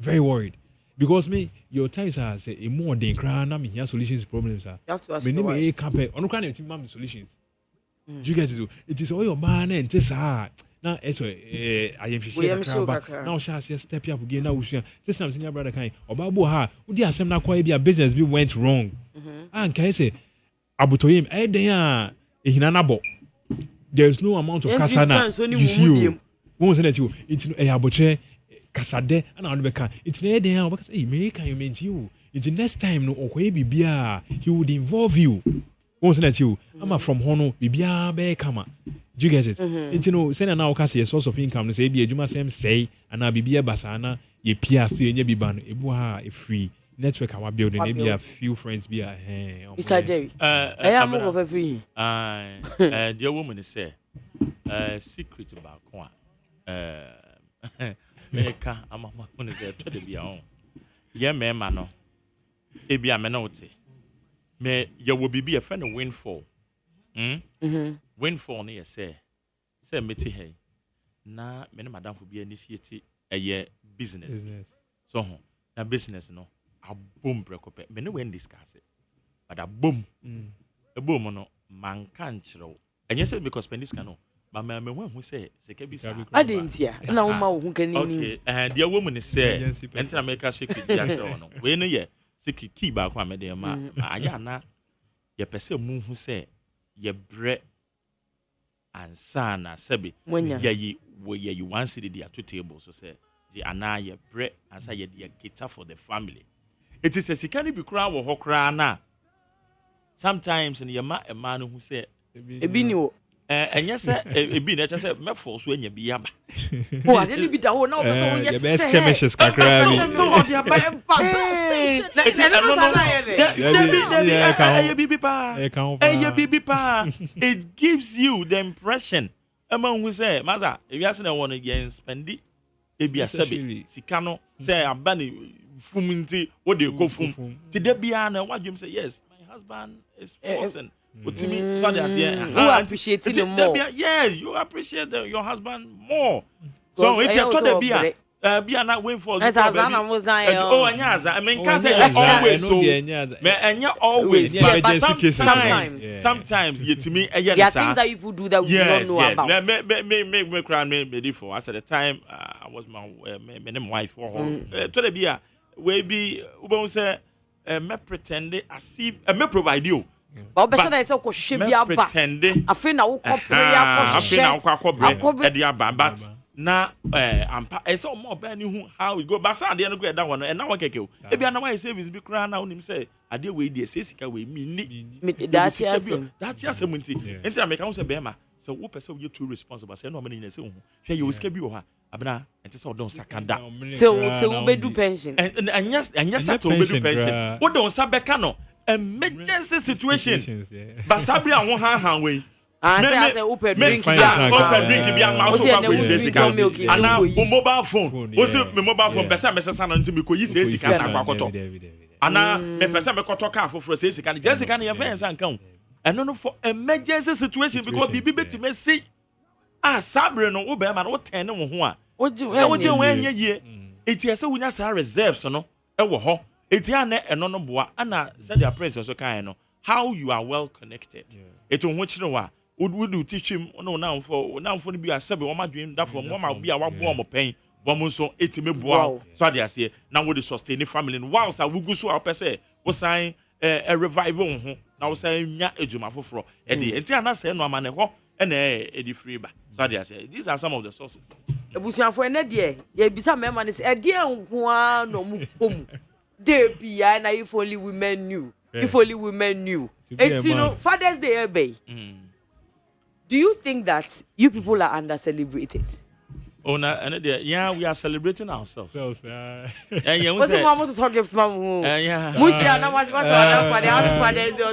very worried because me your times are say a more than cry na me here solutions to problems are me ni me campe onu kan na mam solutions you get it is all your ba na ente sa na eso I am share now shall step up again now we system senior brother kan obabo ha udi asem na kwa bia business bi went wrong and can say abutoyim den a ehina nabo there's no amount of kasana you see won say that you it abutre kasade and I be kan it na den a because me can you mean you it next time no okoye bibia he would involve you won say that you ama from hono bibia be kama. Do you get it? You know, say now a source of income. Say be ejuma same say and I be basana ye PS to ye biban ebuha a free network our building maybe a few friends be a Mr. Jerry. I am over free. Dear woman is say secret about one. Meka amama when is there to be on. Ye me mano. Ebi a menote. Me you will be a friend of windfall. Windfall near say meti hey na me ne madam for be initiate a business so na business no a boom prekope me ne when discuss it but a boom no man kan chiro enye say because spend can no but me who say ka bi sa adentia na wo ma wo hu kan ni okay dear woman say enter America secret dia chiro no we no ye secret key ba kwa me de ma anya na ye pese mu hu say ye bre and sana sebi ye you one city there two tables so say the ana ye bre and say ye the guitar for the family it is a sikani bi kra wo hokra na sometimes in your man who say ebi ni wo enye say ebi na say me force so anya bi yaba o ade ni bi da ho na o so ye the best chemist kakra ni so dia ba station it gives you the impression among who say maza if you ask na one again spend it ebi asabi sika no say abani fuminti what dey go fum ti de bia na what you say yes my husband is forcing Utimi, so they say, you appreciate him more. Yeah, you appreciate your husband more. So it's a total beer. Be not waiting for the oh, Anyaza. I mean, can't say always. So, and you always. Sometimes, you to me, there are things that people do that we don't know about. Me cry me for. As at the time, I was my wife for home. To the beer, we be, say, me pretend as if me provide you. But obesha na say ko hwehwe bi aba. Afi na wo kopre afi na wo akɔbre e dia ba but na ampa e say mo ba ni hu how we go but say ade no go e da wo no e na wo keke o e bia na why service bi kra na wonim say ade we die say sika we mi ni that asem nti enti America wo say be ma so wo pese wo too responsible say no man ni say hu hwe ye wo sika bi wo ha abena enti say wo don sakada till we be do pension and say to we do pension wo don sa beka no emergency situation but sabri a wo han we I say open drink bi a ma so kwa ko say sika ana mobile phone wo say me mobile phone pese me sesa na nti me ko yi say sika sa kwa koto ana me pese me koto ka afoforo say sika na just sika na ye fence anka ho eno no for emergency situation because bibi betime see sabre no wo be ma no wo ten ne wo ho a wo je wo anya yie eti ese wunya sa reserves no e wo ho eti ana eno no boa ana said the prince so kan no how you are well connected eti wo chire wa would do teach him no now for no be asebe wo ma dwen da from wo ma bi a wa bo mo pen wo mo so eti me boa so dey ase na wo dey sustain family no wow sa wo gu so a pese wo sign a revival ho na wo say nya ejuma foforo e dey enti ana say no amane ho e na e di free ba so dey say these are some of the sources ebusuafo ene dey ye bisa mema ne say e dey nko a no mu pom dey bia na if only women knew enti no Father's Day ebe. Do you think that you people are under celebrated? Oh, and yeah, we are celebrating ourselves. What's the mom to talk gift, mom? Yeah, Mushia, not much for the happy Father's Day.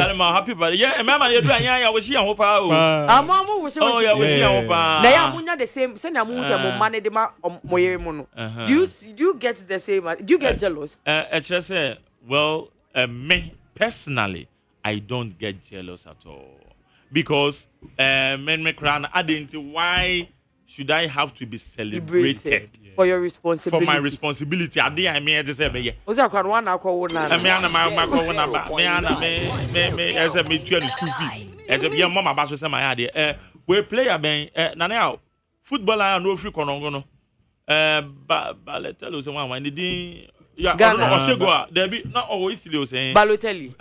I'm happy, but yeah, remember you're doing. Yeah, I was here. Hope I'm almost. Oh, yeah, we here. Hope. They are munya the same. Send a moose and money. They ma moye mono. Do you get the same? Do you get jealous? Actually, say, well, me personally, I don't get jealous at all. Because men crown identity, why should I have to be celebrated for your responsibility? For my responsibility, I mean to say yeah. Was that one I call one? I me as a me school fee. As a young mama about to say my idea. We play a bang now footballer no free konongo Balotelli was one when the yeah Osego there be not always saying Balotelli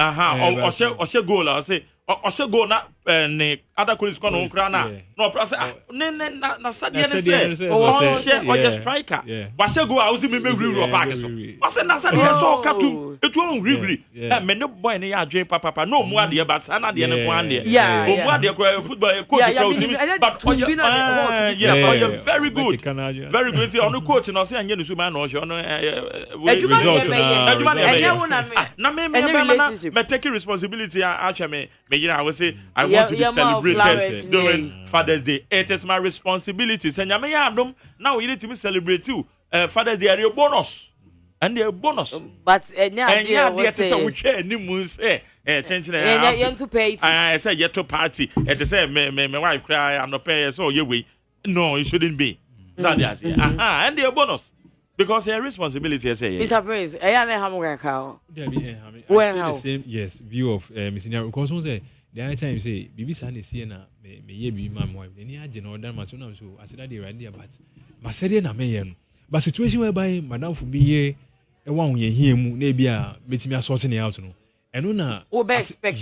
Osego I say Osego na ne other colleagues kono nkra na no process na sadia ne say o just striker Osego I was me rewrite back so I say na sadia so katum etu on rewrite me no boy ne ya adwen papa no mu ade but na de ne ko ande o mu ade ko football coach but yeah very good on coach no say anye ne so man no hwe no results na me take responsibility actually I will say I want to be celebrated during Father's Day. It is my responsibility. Now you need to celebrate too. Father's Day are your bonus. And they're bonus. But I said yet to party. It say my wife cry, I'm not paying so you way. No, it shouldn't be. And they're bonus. Because their responsibility, I say. Mr. Prince, I am the same view of Mr. Nyaro. Because one say the other time say, "Bibi Sani see na me ye bibi my wife." Then he had no done much. So I said that they right there, but said na me but situation whereby Madam Fubi ye, a one ye hear mu maybe a meeting me sorting out no. And una expect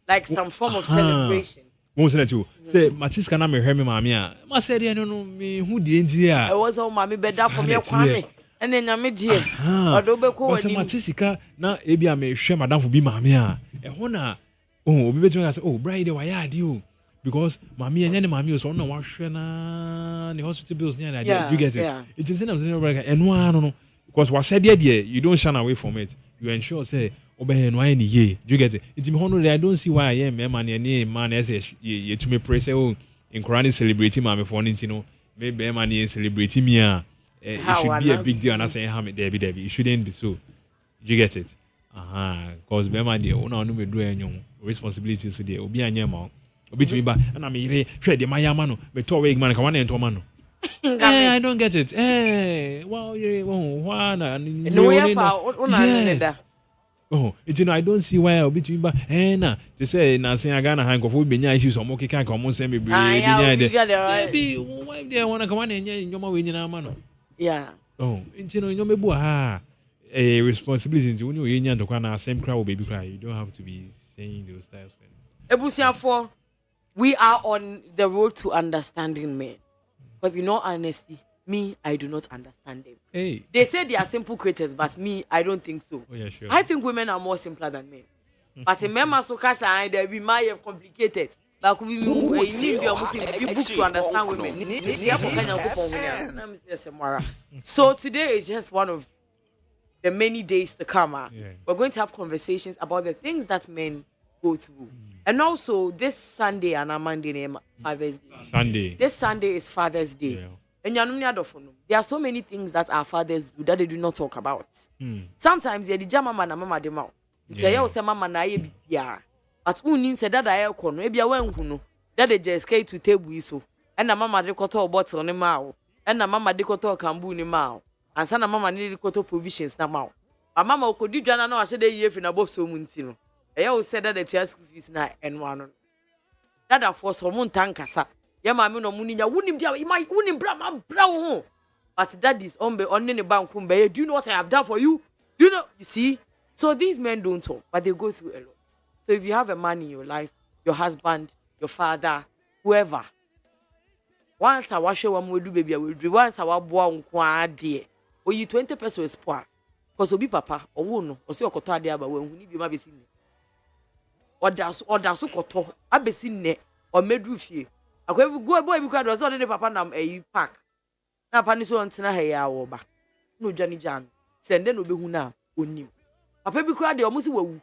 like some form of celebration. Most of you say Matis can me hear me mamia. Ma said no me who the India. I was all mommy better for me kwame. And then I'm dear. Odobe ko wani. Matisika na ebi a me hwe Madam Fubi mamia. E ho na obi betumi say oh bride why are you? Because mommy and mommy so no wan hwe na the hospital bills near that. You get it. It is I'm saying brother and no because what said there you don't shun away from it. You ensure say obey no any ye. You get it. It's me hono I don't see why I am man man say you to me pray say oh in Quran celebrating mommy for anything no maybe man celebrating me it should be a big deal and I say how Debbie it shouldn't be so. You get it? Because be man dey una no be do enyo responsibilities so dey obi anya ma obi to be ba na me yire hwe dey mayama no be to we man ka wan ento ma no. I don't get it. Well, why na no we fa oh, I don't see why I'll be to ba na they say na say Ghana han kofo be nya issues omo keka ka omo say be maybe why they wanna come and enye nyoma we nyina ma no. Yeah. Oh, no nyoma bu a responsibility when you to the same crowd or baby cry. You don't have to be saying those types of things. Ebusiafo, we are on the road to understanding men. Because in all honesty, me, I do not understand them. Hey. They say they are simple creatures, but me, I don't think so. Oh, yeah, sure. I think women are more simpler than men. But in men, so they be more complicated. But we need to understand women. So today is just one of the many days to come. Yeah. We're going to have conversations about the things that men go through. And also this Sunday and a Monday, Father's Day. Sunday. This Sunday is Father's Day. Yeah. And there are so many things that our fathers do that they do not talk about. Sometimes they the mama na mama de ma. Say say mama na ye bibia. But unin say that I kono e bia wan hu no. That they just skate to table so. And na mama de koto bottle ne ma o. And na mama de koto kambu ne ma o. And sana mama ne de koto provisions na ma o. But mama okodi dwana na ahye de ye fi na boso mu nti no. E ya say that the tuition school fees na enwa no. That for so mun tankasa. Ya mama no muninya wunim dia wunim bra ma bra wo. But that is on the bank. Do you know what I have done for you? Do you know? You see? So these men don't talk, but they go through a lot. So if you have a man in your life, your husband, your father, whoever, once I wash your do baby, I will do. Once I was born, or you 20% is poor. Because be papa, or wono, or see a cotton there, but when you be seen. Or that's so cotton, I be seen or made roof here. I go boy because was on the papa nam a pack. Na pani so antena ha ya wo ba no dwane jan sende no behu na onim papa bi kura de omusi wawu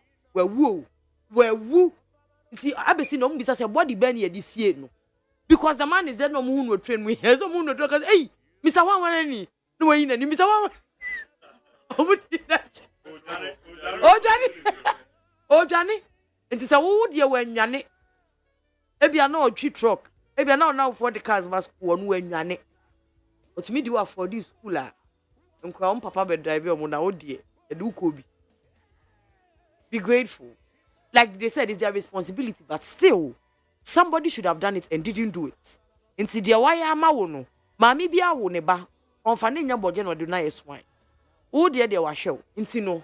nti abesi no mbisa say body ben ye di sie no because the man is there no mu no train mu here so mu no train hey Mr. Wan ni no wan ni Mr. Wan omuti that o dwane nti say wo de wanwane ebia na otwi truck ebia na for the cars mas ko no wanwane to me do for this school nkra papa be drive na odie edu ko bi be grateful like they said it's their responsibility but still somebody should have done it and didn't do it nti dia why ama wo no maami bia wo ne ba onfa ne nya boge no de na yeswan wo de wa hwew nti no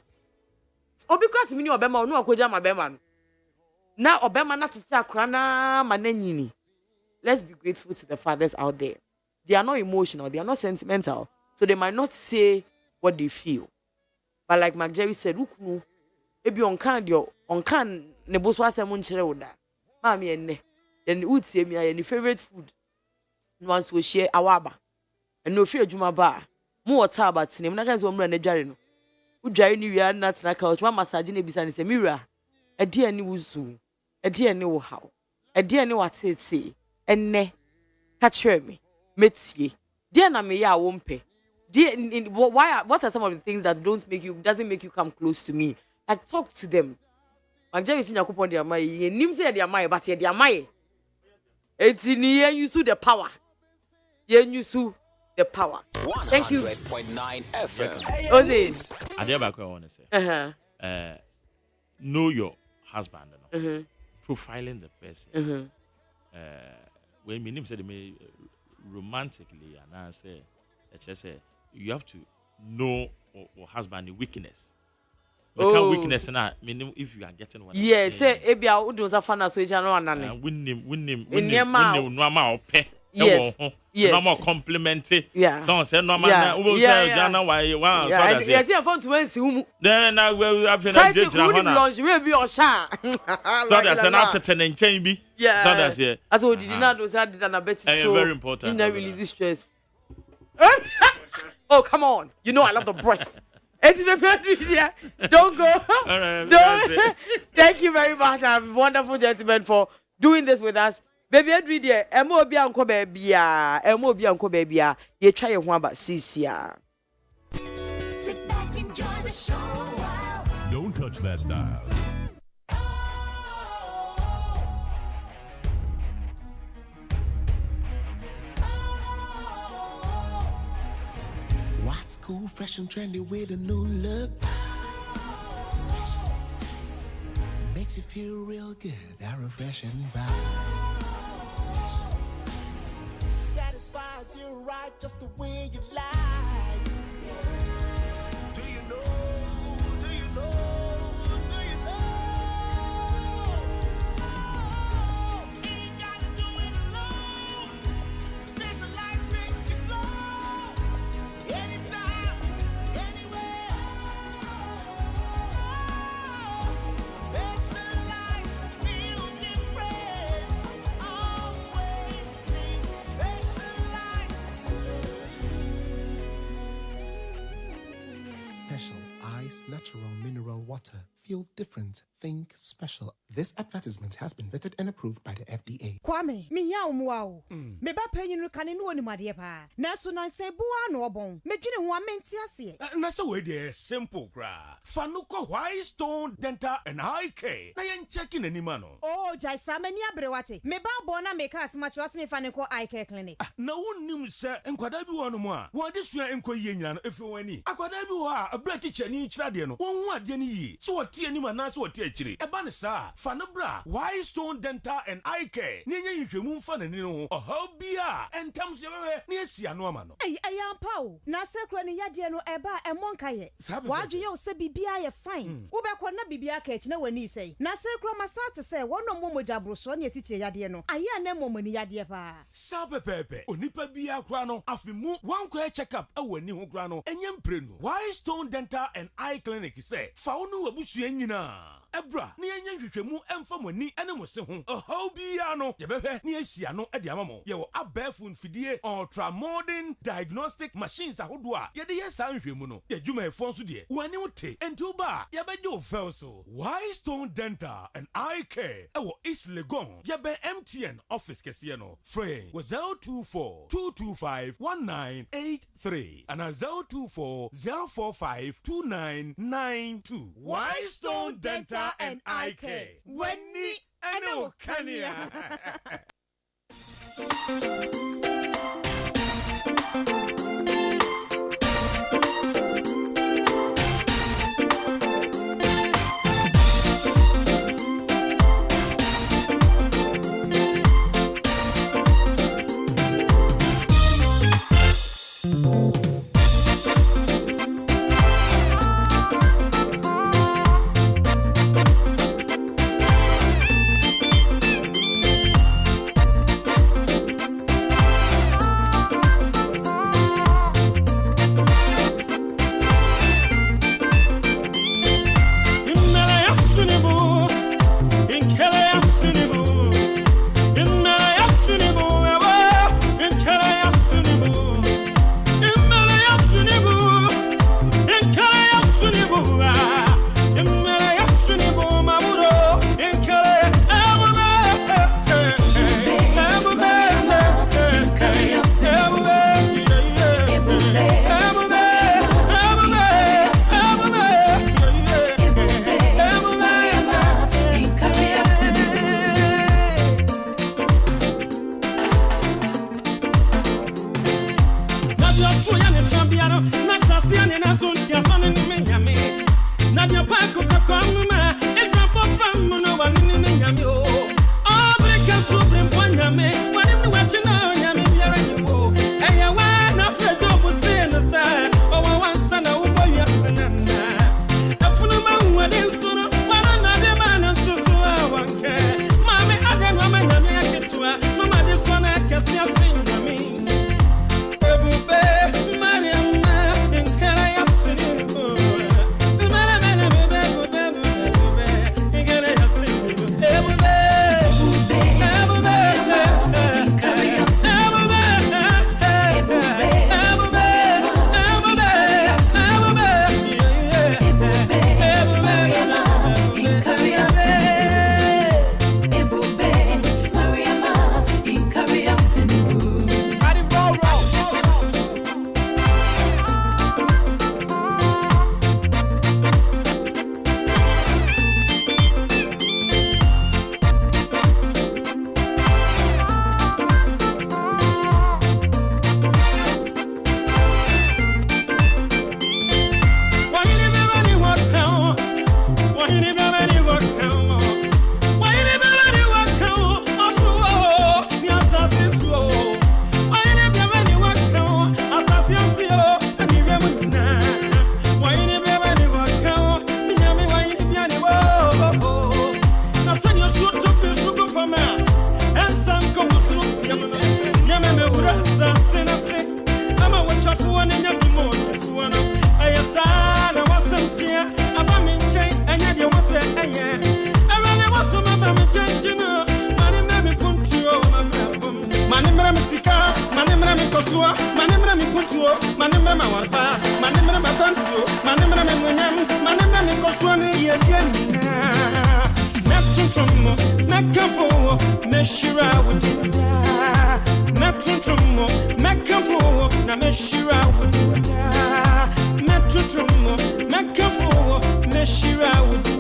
obi kwat mi ni obema no akoja ma bema no na obema na tete akra na mananyini. Let's be grateful to the fathers out there. They are not emotional, they are not sentimental, so they might not say what they feel. But like Mark Jerry said, "Ukunu, ebi on can ne boso asem nchire woda. Mami enne, then utie mi aye ni favorite food. Once we share awaba. And no fear juma ba. Mu water ba tine, na kan so mra na dware no. Udware ni wia na tena couch, ma massage na bisa ni se mira. Ade ani wusu. Ade ani wo haw. Ade ani watete. Enne catch me. Metie. Dear na me ya wompe. What are some of the things that doesn't make you come close to me? Like talk to them. Like Jerry sin yakopon dia mai, ye nim say dia mai, but ye dia mai. Eti ni ye use the power. Ye use the power. Thank you. 100.9 FM. Ozis. Adia back I want to say. Know your husband. Profiling the person. When me name said me romantically and I say you have to know or husband the weakness. The weakness and meaning if you are getting one. Yeah, say ebia udo za fana so eja no anane. Win no ma ope. Yes. No more compliment. Yeah. Don't say no man. We say Jana why one. Yes, you want to wensi umu. Then I will have to lunch we be osha. So that's an after 10 and chain be. Yeah. So that's it. As what did not do that and I bet so very important. In release stress. Oh, come on. You know I love the breast. It's my birthday. Don't go. Don't. Thank you very much, wonderful gentlemen, for doing this with us. Baby, every day, MOET anko baby, MOET anko baby. You try your one about CCR. Sit back, enjoy the show while. Don't touch that dial. What's cool, fresh and trendy with a new look? Makes you feel real good, that refreshing vibe. Satisfies you right just the way you like. Do you know natural mineral water. Feel different. Think special. This advertisement has been vetted and approved by the FDA. Kwame, me ya umwao. Me ba penyu no kane no animade pa. Na so nan se boa no obon. Me dwene ho amenti ase. Na so we dey simple gra. Fanuko White Stone Dental and Eye Care. Na yen checking anima no. Oh, jai sa mani abrewate. Me ba bona me ka asma chwas me faniko eye care clinic. Na wonnim se enkwada bi wo no mo a. Wo de sua enkoyie nyina no efi wani. Akwada bi wo a abra teacher ni kyira de no. Won hu ade ni yi. So wo tie anima na so wo tie akiri. Eba ne sa. Fanabra White Stone Dental and Eye Care. Ni nya hwehwemu mfa ne ni ho. Oho bia entam se bewe ni asia no ama no. Ayampa o. Na sekro ni yade no eba emonka ye. Wadwe ye o se bibia ye fine. Wo be ko na bibia ka echi na wani sei. Na sekro masate se wono momoja broso na esiche yade no. Aye na momoni yade pa. Sa pepepe. Onipa bia kra no afimu one kwa check up awani ho kra no. Enyem prenu. White Stone Dental and Eye Clinic say fa wo no wabusua nyina. Ebra ni enye hwehwemu emfa mani ene mo se ho. Oho bia no ye behwe ni asia no e de amamo. Ye wo abafu mfidie ultra modern diagnostic machines ahodo a ye de ye sa hwehwemu no. Ye dwuma efo nso de. Wani wote enti ba ye beje o fel so. White Stone Dental and Eye Care e wo East Legon. Ye be MTN office kese no. Free was 024 225 1983 and 024 045 2992. White Stone Dental and Eye Care. Wenni eno kania. manemra mi kosua, manemra mi putuo, manemra ma warpa, manemra ma tantuo, manemra mi munyam, manemra mi kosua ni yedena. Natuntumo, nakafo, meshira wudida. Natuntumo, nakafo, na meshira wudida. Natuntumo, nakafo, meshira wudida.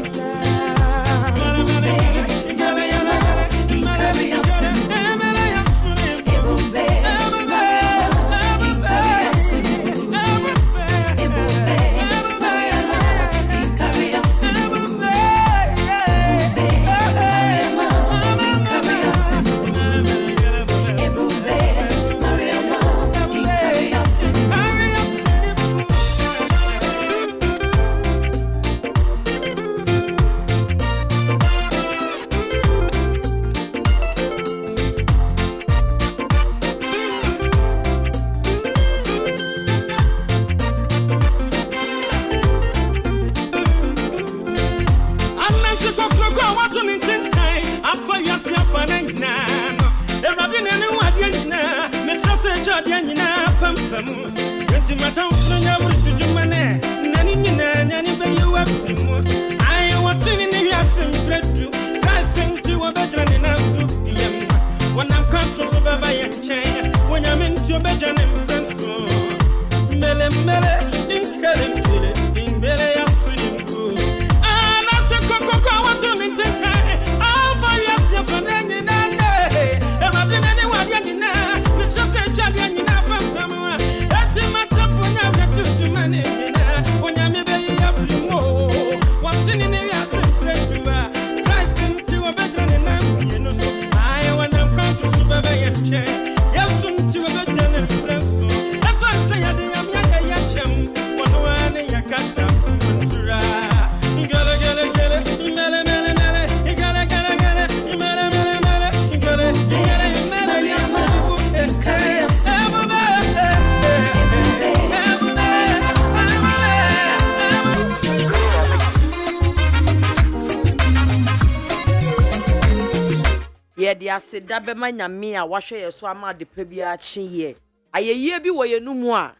de aseda be ma nyame a wahwe ye so ama de pa bi a kye ye ayeye bi wo ye no mu a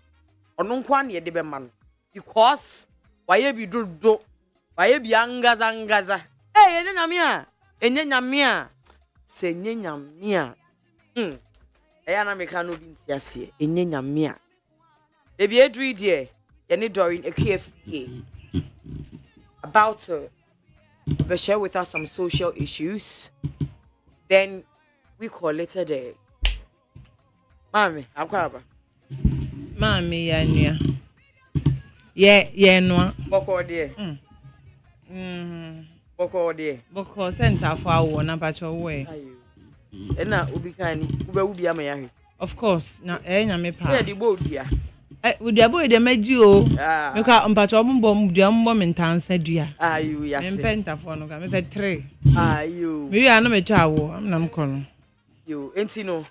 ono nkwa na ye de be ma no because waye bi dodo waye bi angaza ye ne nyame a enye nyame a se enye nyame a eya na meka no bi ntia se enye nyame a baby edri de ye ne Doreen FIE about to share with us some social issues. Then we call later day. Mami, akwaba. Mami ya no. Boko de. Boko de. Boko center for awo na pacho we. Ayo. Na obi kan ni, ubi ama ya. Of course, na nyame pa. Yeah, di bo dua. Udua boy de meji o. Meka mpacho mbom dua mbom ntansa dua. Ayo ya te. Mpenta for no ka me 3. Ayo. Me ya no me twa wo, am na mkono. Yo, enti no.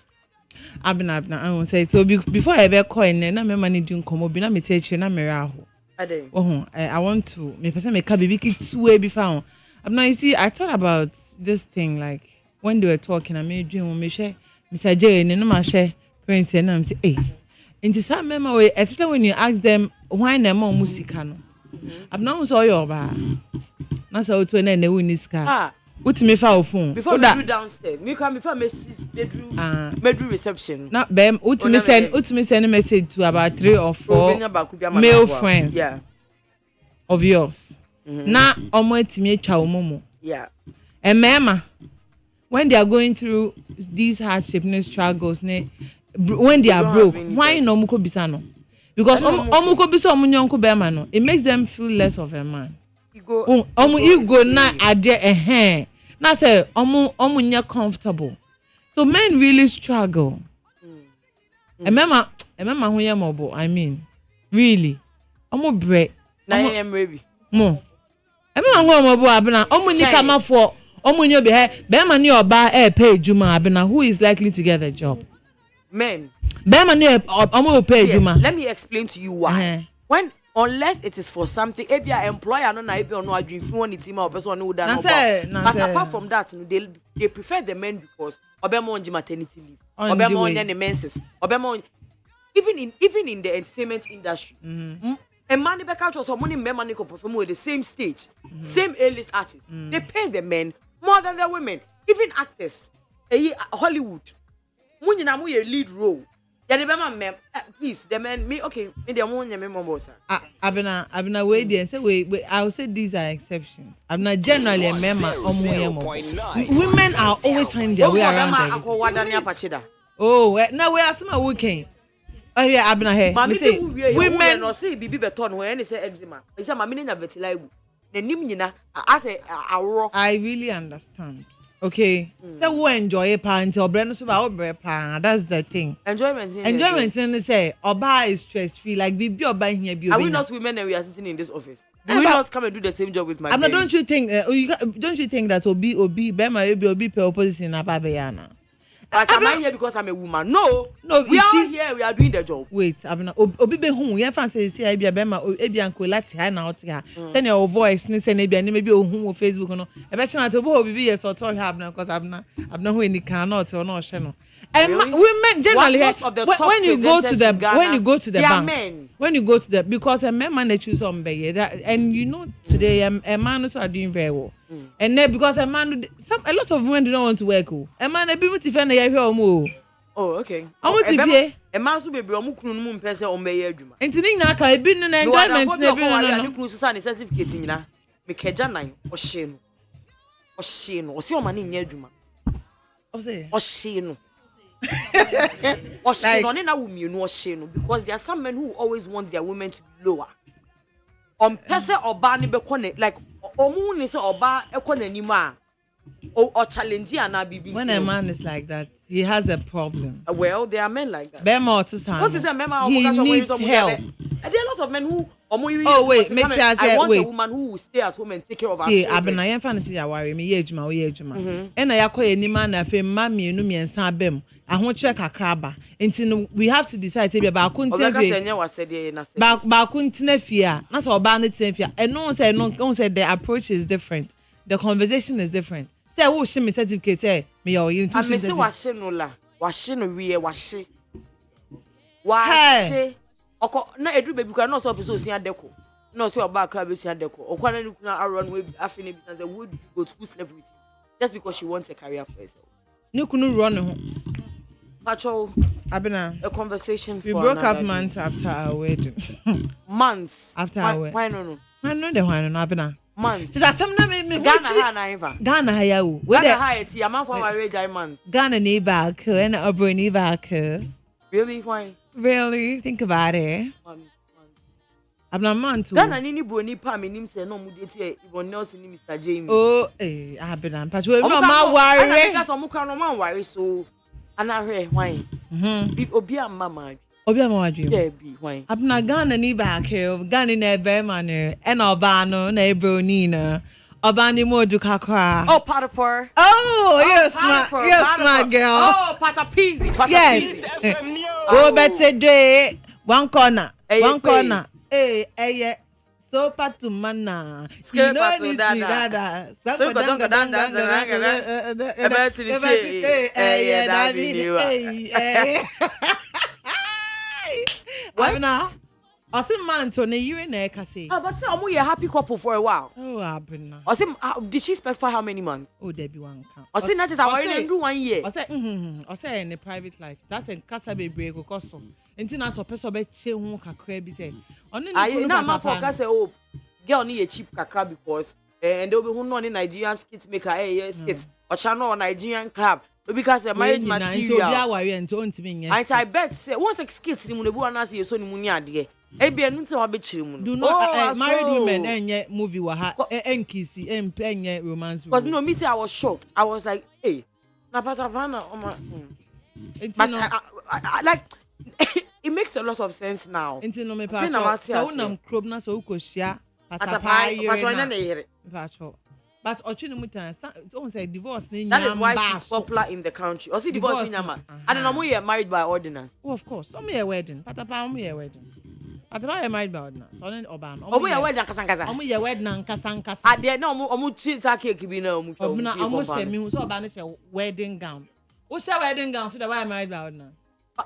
Abena I won say so before I be call na me mani di nkomo bi na me techi na me raho. Ade. I want to me person me ka bibi ki two be found. Abena you see I thought about this thing like when they were talking I me dream me share Mr. J no ma share prince na me say eh into some memory, especially when you ask them why na more music no. I'm not so your ba. Na so to na na win this car. What me fa phone. Before we do downstairs, me come before me bedroom reception. Na bem what me send a message to about 3 or 4 male friends. Yeah. Of yours. Na omo etimi atwa omomo. Yeah. And mama when they are going through these hardship and struggles when they are broke, why no muko bisano? Because omuko biso omunyonko bema no, it makes them feel less of a man. Ego na ade na say omunya comfortable. So men really struggle. Remember who you mobo, I mean, really. Omo bre. Na am baby. Mo. Remember who mobo abena omunya kama for omunyo be he bema ni oba pay juma abena who is likely to get a job. Men. Let me explain to you why. When unless it is for something, if your employer no na ebi ono adwin fi woni team or person no da no. But apart from that, they prefer the men because obemo on maternity leave. Obema onye ne menses. Obema even in the entertainment industry. A man be catch us money men money can perform with the same stage, same A-list artists. They pay the men more than the women. Even actors, Hollywood. When you know your lead role, yeah, the man, please, the man, me okay, me the one you remember, sir. Abena wait there and say wait. I will say these are exceptions. Abena generally a member women are always finding their way around. Oh, no, we are some weekend. Oh yeah, Abena here. Me say women no say bibi beton when they say eczema. They say mama nya vitiligo. Na nim nyina as a I really understand. Okay. So we enjoy a parent or brand so ba obre pa. That's the thing. Enjoyment in say oba is stress free like bibi oba here bi obi. Are we not women and we are sitting in this office? Do we not come and do the same job with my Abena, don't you think that obi be my obi per opposition na ba be yana? But am I here because I'm a woman? No, we are here. We are doing the job. Wait, Abena. Obi be who? You fancy say I be a bema. Ebi anko lati ha na oti ha. Send your voice. Ni send ebi ani maybe ohun o Facebook no. Ebe chana to bo obi be yes or talk Abena because Abena who any cannot or no share no. Women generally when you go to the bank, when you go to the because a man they choose on be that and you know today a man also are doing very well. And then because a man a lot of women do not want to work. A man a bit motivated na here omo. Oh, okay. A man so be omo kunu mu mpese omo ye adwuma. Ntini na ka ebi no enjoyment na ebi no. No kunu so na certificate nyina. Me keja nan o hye no. O se o ma ni nya adwuma. O se no. Because there are some men who always want their women to be lower. Pese oba ni be kone like omu ni se oba e kone nima or challenge na bibi. When a man is like that, he has a problem. Well, there are men like that. What is a man? He needs help. There are lots of men who oh wait, make I want a woman who will stay at home and take care of our children. Abena yen fancy ya worry me yejuma. E na yakọ enima na fe ma mienu miensa abem. Ahonche kakraba. Nti we have to decide say ba kunte ba kunte fia. Na so ba na fia. And no say the approach is different. The conversation is different. Say wo she me certificate say me your you to say washe no la. Washe no wie washe. Washe. Oko na edu baby kwa no so person osia deko. No so oba akra be osia deko. Okwa na nukuna around we afini be say would go to school celebrity. Just because she wants a career for herself. Nukunu run ho. Pacho Abena. A conversation we broke up months after our wedding. Months after our wedding. Why no? I know the why no Abena. Months. Just some na me Ghana ha ya wo. Ghana ha eti am for marriage months. Ghana ni back and Obroni ni back. Really why? Really? Think about it. Abena month. Ghana ni broni pa me nim say no mu date Yvonne Nelson ni Mr. Jamie. Oh Abena Pacho no ma worry. Because omo kan no man worry so anahwe why? Obi am mama. Obi am wadwe. Yeah bi why? Abena Ghana ni back Ghana na be man e na oba no na ebroni na. Oba ni modu kakra. Oh Potapar. Oh, you're smart. You're smart girl. Oh Patapizi. Yes. Oh better day. One corner. Yeah. So patu mana. You know ni dada. So kodonga danda. What now? Osim man to ne you na ka say. But say omo ye happy couple for a while. Oh Abena. Osim did she specify how many months? Oh there be one count. Osim not just I do 1 year. Ose in the private life. That's in casa be break go so. Enti na so person be che hu kakra bi say. Oni ni na man for ka say oh girl ni ye cheap kakra because and they will be who no Nigerian skit maker skit or channel Nigerian club. Because a marriage material. I bet say once a skit ni mu nebu anase ye so ni mu ni ade. Ebi enu nti wa be chiri mu. Do not married women enye movie wa ha enkisi enye romance. Because no me say I was shocked. I was like, hey, na patavana but I like it makes a lot of sense now. Enti no me pa. So unam krob na so ukohia patapa. But Ochini Mutan, don't say divorce. That is why she's popular in the country. Or see divorce in Yama. I don't know why you're married by ordinance. Oh, of course. Some a wedding. Patapa, me a wedding. Patapa, married by ordinance. Only Oban. Oh, we are wedding Kasankaza. Omu ya wedding Kasankasa. I dare no omu chita cake be no. Omu say me so Oban is a wedding gown. What's your wedding gown? So that why am I married now?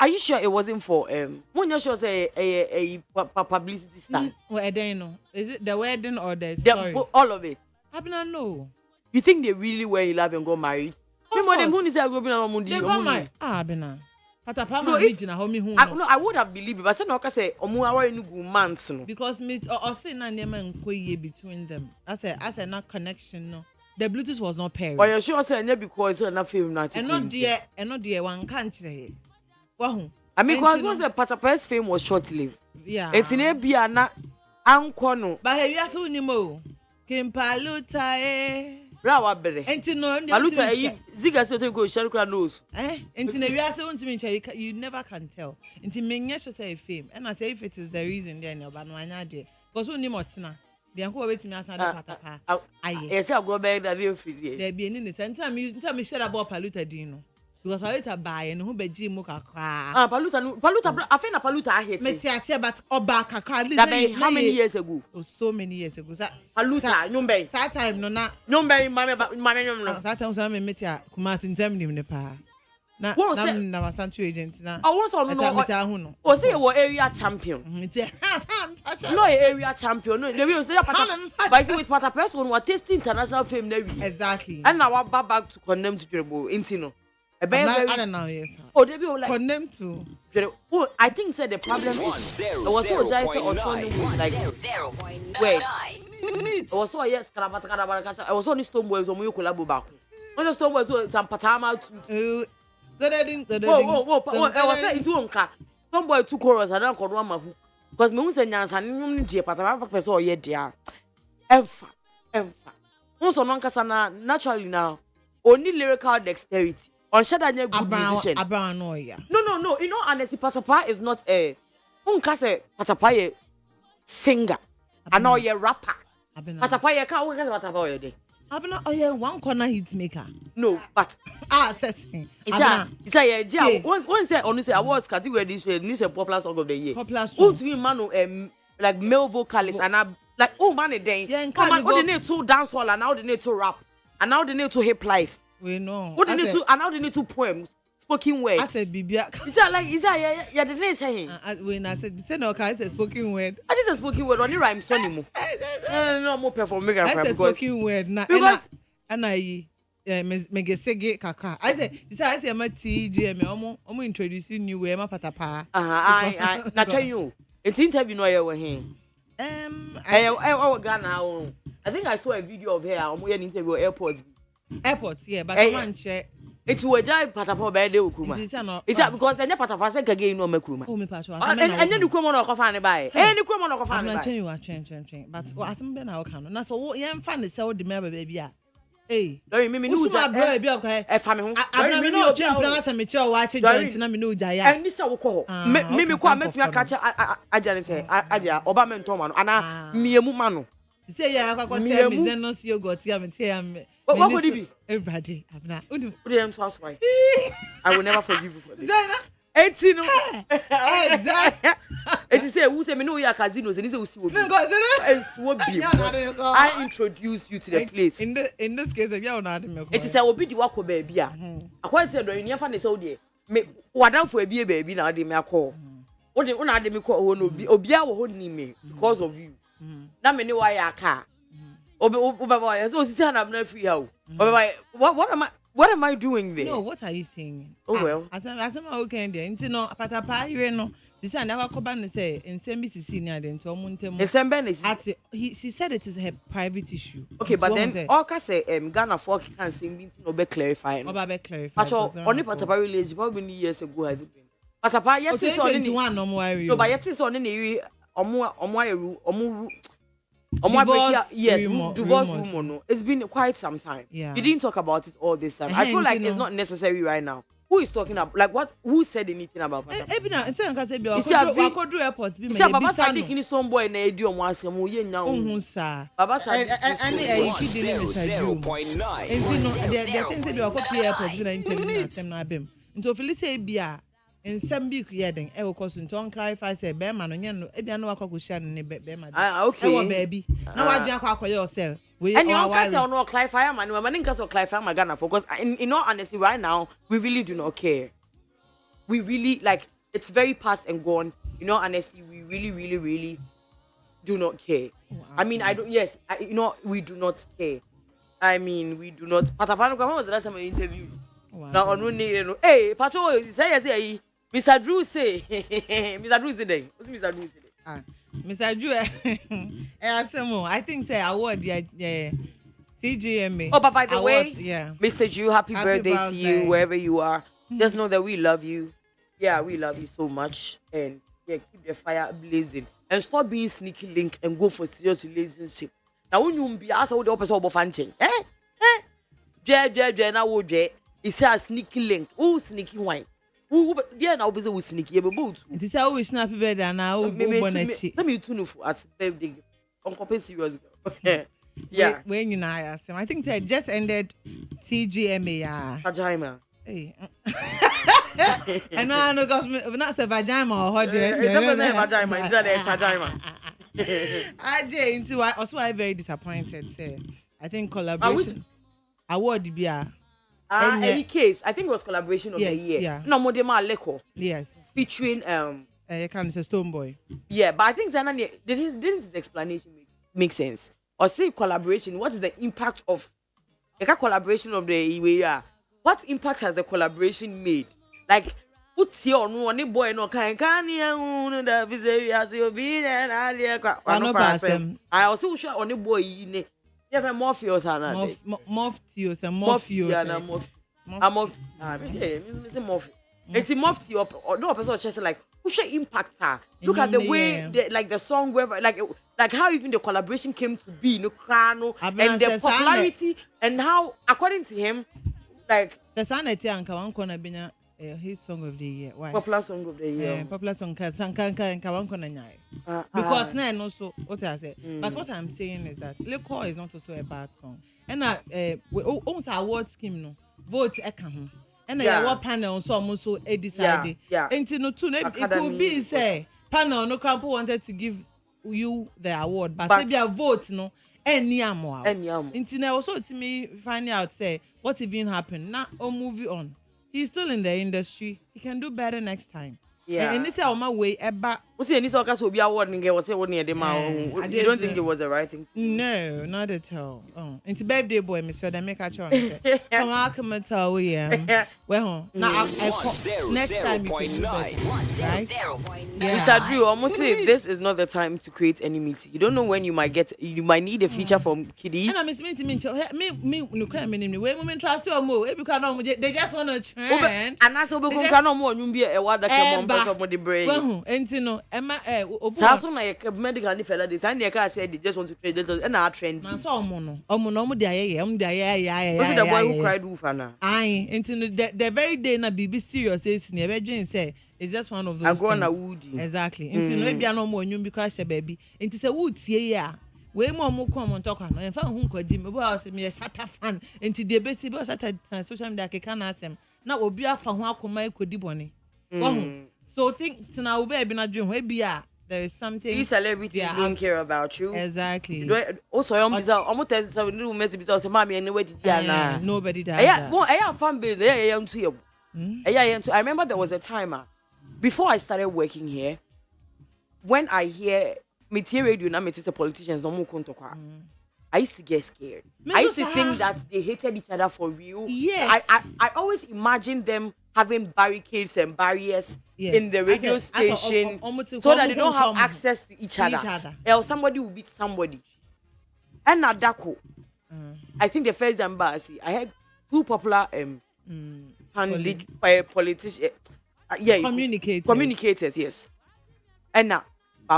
Are you sure it wasn't for when you sure say a publicity stunt? Wedding, no. Is it the wedding or the story? All of it. I don't know. You think they really were in love and got married? Of course. They got married. ABENA. No, I would have believed it, but I said no. I say months no. Because me or say na name between them. I said not connection no. The Bluetooth was not paired. But you sure say because it's not film not. And not dear one can't say. Well, I mean, because once a Patapa's fame was short-lived. Yeah. It's in a biana ankono. But have you asked Unimo? Kim Paluta Rawa bere. Entino Paluta ziga se to go sharukra nose. Entino you ask Untimin, you never can tell. Until Menya should say fame. And I say if it is the reason then you're banwana de. Because Unimotina. The uncle waiting me as another Patapa. Yes, I'll go back that real free. There be an innocent time you tell me share about Paluta Dino. Because Paluta buy and who be Jim Muka cry. Paluta, I think a Paluta I hate. Metia but Obaka cry. How many years ago? Oh, so many years ago. Paluta, no bay. That time no na. No bay, mamma, no. That time some metia Kumas in term in the pa. Na na Santu agent na. I was on no. O say you area champion. No area champion. No, they will say but with what a person who tasting international fame. Exactly. And now back to condemn to Dribble Intino. I don't know, yes. Oh, they be like condemn to. Oh, I think said the problem is it was so just like wait. It was so yes, I was only stone boys when you collab back. When the stone boys some patama to I was saying into unka. Some boy 2 chorus and then called one mahu. Because me say nyansa nyum je patama person or ye dia. Emfa. Also non kasana naturally now. Only lyrical dexterity. On Shadanya good musician. No. You know, honestly, Patapa is not a. Unkase Patapa ye singer. And now ye rapper. Patapa ye can't work as Patapa ye day. ABENA oh yeah, one corner hit maker. No, but assessing. It's a yeah. Once say only say awards category this a popular song of the year. Popular song. Who to me man like male vocalist and like oh man then. Come on, they need to dance hall and now they need to rap and now they need to hip life. We know. What they need to and now they need to poems, spoken word. I said Bibia. Is that like yeah the name saying? When I said no, I said spoken word. I just a spoken word only rhyme so anymore. No more perform I said spoken word na and I mega sege kakra. I say my TJ me omo introducing new way ma patapa. I na tell you. It's interview no here we here. I Ghana. I think I saw a video of her omo an interview airport, yeah, but man check. It's who jai patapa by the Ukuma. Is that because any patapa say again no makuma? Oh, me pacho. And then you come on or find by. Any come on or find by. You are train. But as I'm been our can. Na so yam fan the sell the member baby. Hey, don't me no ja baby okay. E family. I me no champion as me che watch joint na me no jaya. And this wo ko. Me ko ametimi catch agent say aja oba mento ma no ana miemu ma no. Say yeah, I got tell me then no see you got here me tell me. What would it be? Everybody, ABENA. I will never forgive you for this. 18 no. Exactly. It is say who say me know your casinos and this will be. I introduced you to the place. In this case, you not me. It is say obi di wako baby a. Akwa say do you never dey say dey. Me wadam for ebie baby na dey me akọ. O dey una dey me call ho no obi a wo ho ni me because of you. Na me ne why aka. So sister na na free how. What am I doing there? No, what are you saying? Oh well. As I'm okay there. Into no patapa you know. Sister never come back and say in CBC near the into omuntemo. She said it is her private issue. Okay, but then all can say Ghana for can say meeting no be clarify. No be clarify. Actually, only patapa relationship how many years ago has it been? Patapa yet is on 21 no more. No, but yet is on any omo yes, divorce rumor. No, it's been quite some time. Yeah. You didn't talk about it all this time. I feel like it's not necessary right now. Who is talking about like what? Who said anything about Patapa? ABENA, it's because I could do airport. Be my Baba Sadiq in Stone Boy na edi omo asem wo ye nya wo. Sir. Baba Sadiq and kidney Mr. 0.9. And you know, they think say they are copy airport na interview na tem na abem. Nto Felicia bia in some big yarding, I will cause to clarify say Bearman and you if you know what I share in Bearman. Okay. Baby. Now I just call yourself. And you can't say no clarify man, when I can't clarify my Ghana focus. In all honesty, right now, we really do not care. We really like it's very past and gone. In all honesty, we really do not care. Wow. I mean, I don't. Yes, we do not care. I mean, we do not. Patapano, when was the last time I interviewed? Now on no. Hey, Pato, say Mr. Drew say. Mr. Drew say then. What's Mr. Drew say? Mr. Drew, I think say award yeah. TGMA. Oh, but by the awards, way, yeah. Mr. Drew, happy birthday to you wherever you are. Just know that we love you. Yeah, we love you so much. And yeah, keep the fire blazing. And stop being sneaky link and go for serious relationship. Now when you be asked what the opposite of fancy. Now would it's a sneaky link. Oh, sneaky wine. Who yeah now busy with sneaky boot. It is how we snap better now. Let me tune for at birthday. On serious. Yeah. When you know I think they just ended TGMA. Vagina. Hey. And I know because not say vagina or hot. It's not vagina. It's vagina. I did into also I very disappointed. Say I think collaboration award be any case, I think it was collaboration of the year. Yeah. No more dema leko. Yes. Featuring you can say Stone Boy. Yeah, but I think Zanani didn't his explanation make sense? Or say collaboration, what is the impact of a collaboration of the year? What impact has the collaboration made? Like put your on boy no can the visitor you'll be there I also shot on the boy you have a Morpheus and Morpheus and it's Morpheus or no person just like who should impact her. Look at the way like the song wherever like how even the collaboration came to be crano and the popularity and how according to him like the sanity and Kawankona been a hit song of the year. Why? Popular song of the year. Popular song Sankanka and Kawankona nyai. Because now also what I say. But what I'm saying is that Liquor is not also a bad song. And we almost award scheme no vote eka and the award panel so almost so decided. Yeah. And no too it could be say panel no crowd wanted to give you the award, but maybe a vote no any more. Until now also to me finding out say what even happened. Now movie on. He's still in the industry. He can do better next time. Yeah. And this is my way about. What's the Nisokas will be awarding get what's near the mouth? You don't think it was the right thing to do? No, not at all. Oh, it's birthday boy, Mr. They make a choice. Come on, come and tell you. Well, now I next time you can do better, right? Mr. Drew, almost say this is not the time to create any meeting. You don't know when you might need a feature from Kiddy. And I'm me no crime me women trust you more because they just want to trend. And that's what we can no more you be a word that can person of the brain. Well, and you know Emma so na medical ni fella this and they can say they just want to play and our trend. Na so omo dey aye. Was it the boy who cried wolf na? Aye, and the very day na be serious is ni e be say it's just one of those. I go na woody. Exactly. And you know e bia no mo onwum bi crash baby. And say wo tie ya. We mo come talk na en fa hu nkwaji me bo say me shatter fan. And the be see be shatter social media ke kan asem. Na obi afa ho akoma ekodi bone. So think now baby na dream we be there is something these celebrities don't care about you. Exactly. Also almost tell so no message be say mommy anywhere did na nobody does that. Well I have fan base I remember there was a timer before I started working here when I hear material radio na meet politicians no more kontokwa. I used to get scared. I used to think that they hated each other for real. Yes. I always imagined them having barricades and barriers in the radio station so that they don't have access to each other. Else somebody will beat somebody. And Nadako, I think the first embassy, I had two popular politicians. Communicators, yes. And now, I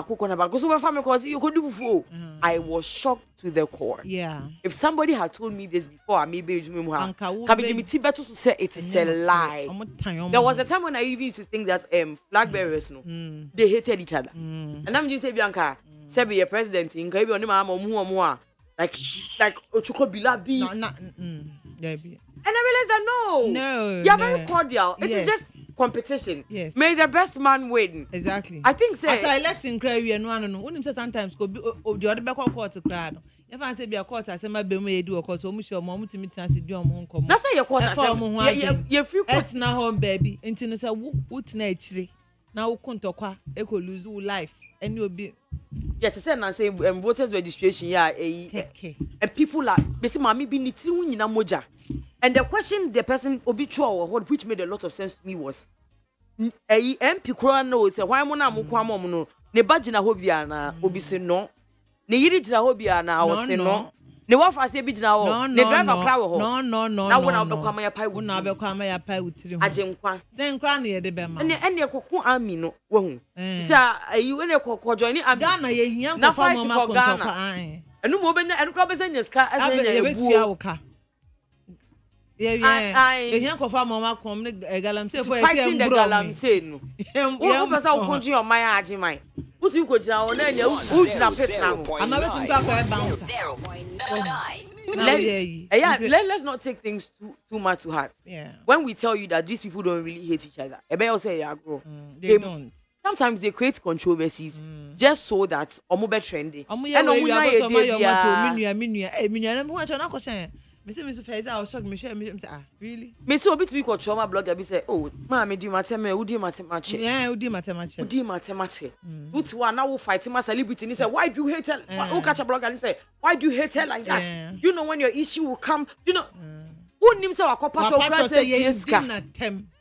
was shocked to the core. Yeah. If somebody had told me this before, maybe to say it is a lie. There was a time when I even used to think that flag bearers they hated each other. And I'm just saying, Bianca, say be a president in Caribbean, like Ochoko Bilabi. And I realized that no, you're very cordial. It is just competition. Yes. May the best man win. Exactly. I think say after election cry we no no. When say sometimes go be the other back court cry no. If I say be a court asema be mu edu court o mu sure mo mutimi tansi di omo nkomo. Na say your court asema. You free court. Et na home baby. Enti no say wo tena akire. Na wo kontokwa e ko lose life. Any obi. Yeah, to say na say voters registration and people are basi mami bi ni tiri nyina moja. And the question the person obi chwa what which made a lot of sense to me was MP kura no say why mo na mo kwa mo no ne ba gina ho bia na obi se no ne yiri gina ho bia na wo se no ne wa fa se bi gina ho ne driver kra wo ho no na wo na obekwa ma ya pai wo na obekwa ma ya pai utiri ho agenkwa se nkra na ye de be ma ene kokko ami no wo hu say ayi ene kokko join ni ami Ghana ye hia na ko fight fa mo for ma Ghana enu mo benya enu kra bezanya ska azenya ebu yeah. Ehia ko fa mama kom ne galamsey for fighting the galamsey no. Wo pesa wo konji o man age man. Wo tu ko jira o na nya wo jira pet na mo. Ama betu ka ko e bounce. 0.99. Let's not take things too much to heart. Yeah. When we tell you that these people don't really hate each other, ebe you say ya grow. They don't. Sometimes they create controversies just so that omo be trendy. And omo na ye dey minua na mo wa na ko sen. Me say me so fair I was shocked me share me say really. Me say obi to be called trauma blogger be say oh ma me di matem e udi matemache. Yeah, udi matemache. Udi matemache. Put one now fight my celebrity and say why do you hate her? Who catch a blogger and say why do you hate her like that? You know when your issue will come, you know. Who nim say wakopa to say yes ka.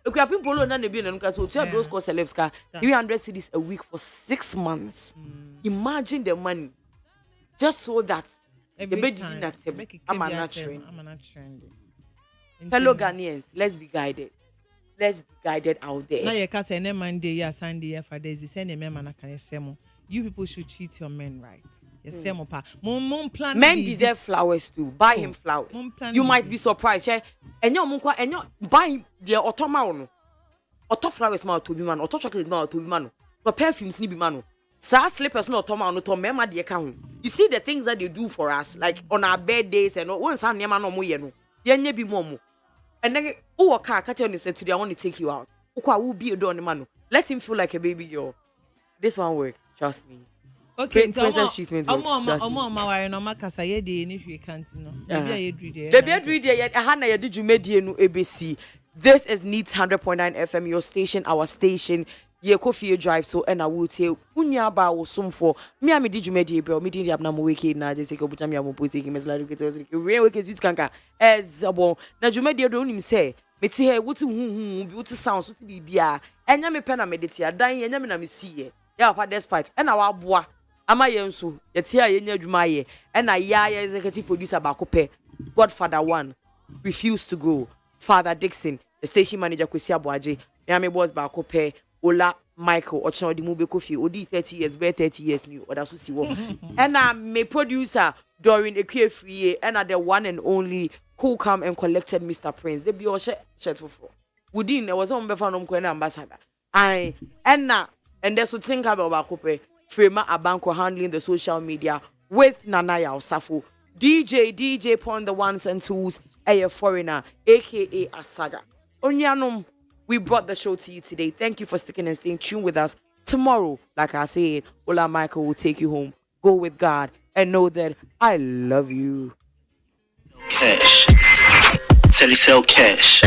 Okay, people na ne bi na nka so two those call celebs ka 300 cedis a week for 6 months. Imagine the money just so that the bed not I'm not trend. Fellow Ghanaians, let's be guided. Let's be guided out there. Now you can say ne Monday, yeah, Sunday, yeah, Friday. They say ne man na can say mo. You people should treat your men right. Yes, say mo pa. Mon plan. Men deserve flowers too. Buy him flowers. You might be surprised. Enyo mo kwa enyo buy him the otoma ono. Oto flowers ma to be man. Oto chocolate ma to be man. The perfumes ni be man. Sa slippers no toma no to mema de ka ho. You see the things that they do for us like on our birthdays and one san nema no mo ye no. Ye nya bi mo mo. And then who car catch on say today I want to take you out. Ukwa will be a don man. Let him feel like a baby girl. This one works, trust me. Okay, princess treatment works. Omo ware no makasa ye de ni hwe kanti no. Baby edru de. Baby edru de ha na ye de dwumedie no ABC. This is Needs 100.9 FM, your station, our station. Ye Kofi drive so and I will tell unya ba wo somfo me am di dwumedie bro me di abna mo weke na je se ko buta me am post ki mesla ke to re weke sweet kanka ezabo na dwumedie do nim say me ti he wuti hu bi wuti sounds wuti bibia enya me pe na medite adan enya me na me see ya pa despite and wa boa ama ye nso ye ti a ye nya dwuma ye and ya executive producer ba ko pe Godfather 1 refused to go. Father Dixon, the station manager Kwesi Aboaje, me am boss ba ko pe Ola Michael Ochino di Mube Kofi Odi 30 years be 30 years new oda so si wo and my producer during a FIE and the one and only who come and collected Mr. Prince they be all shirt for within there was on be found am ambassador and there's so think about Kope Frema Abanko handling the social media with Nanaya Osafo DJ Pon the ones and twos a foreigner aka Asaga Onyanom. We brought the show to you today. Thank you for sticking and staying tuned with us. Tomorrow, like I said, Ola Michael will take you home. Go with God and know that I love you. Cash. Telesell cash.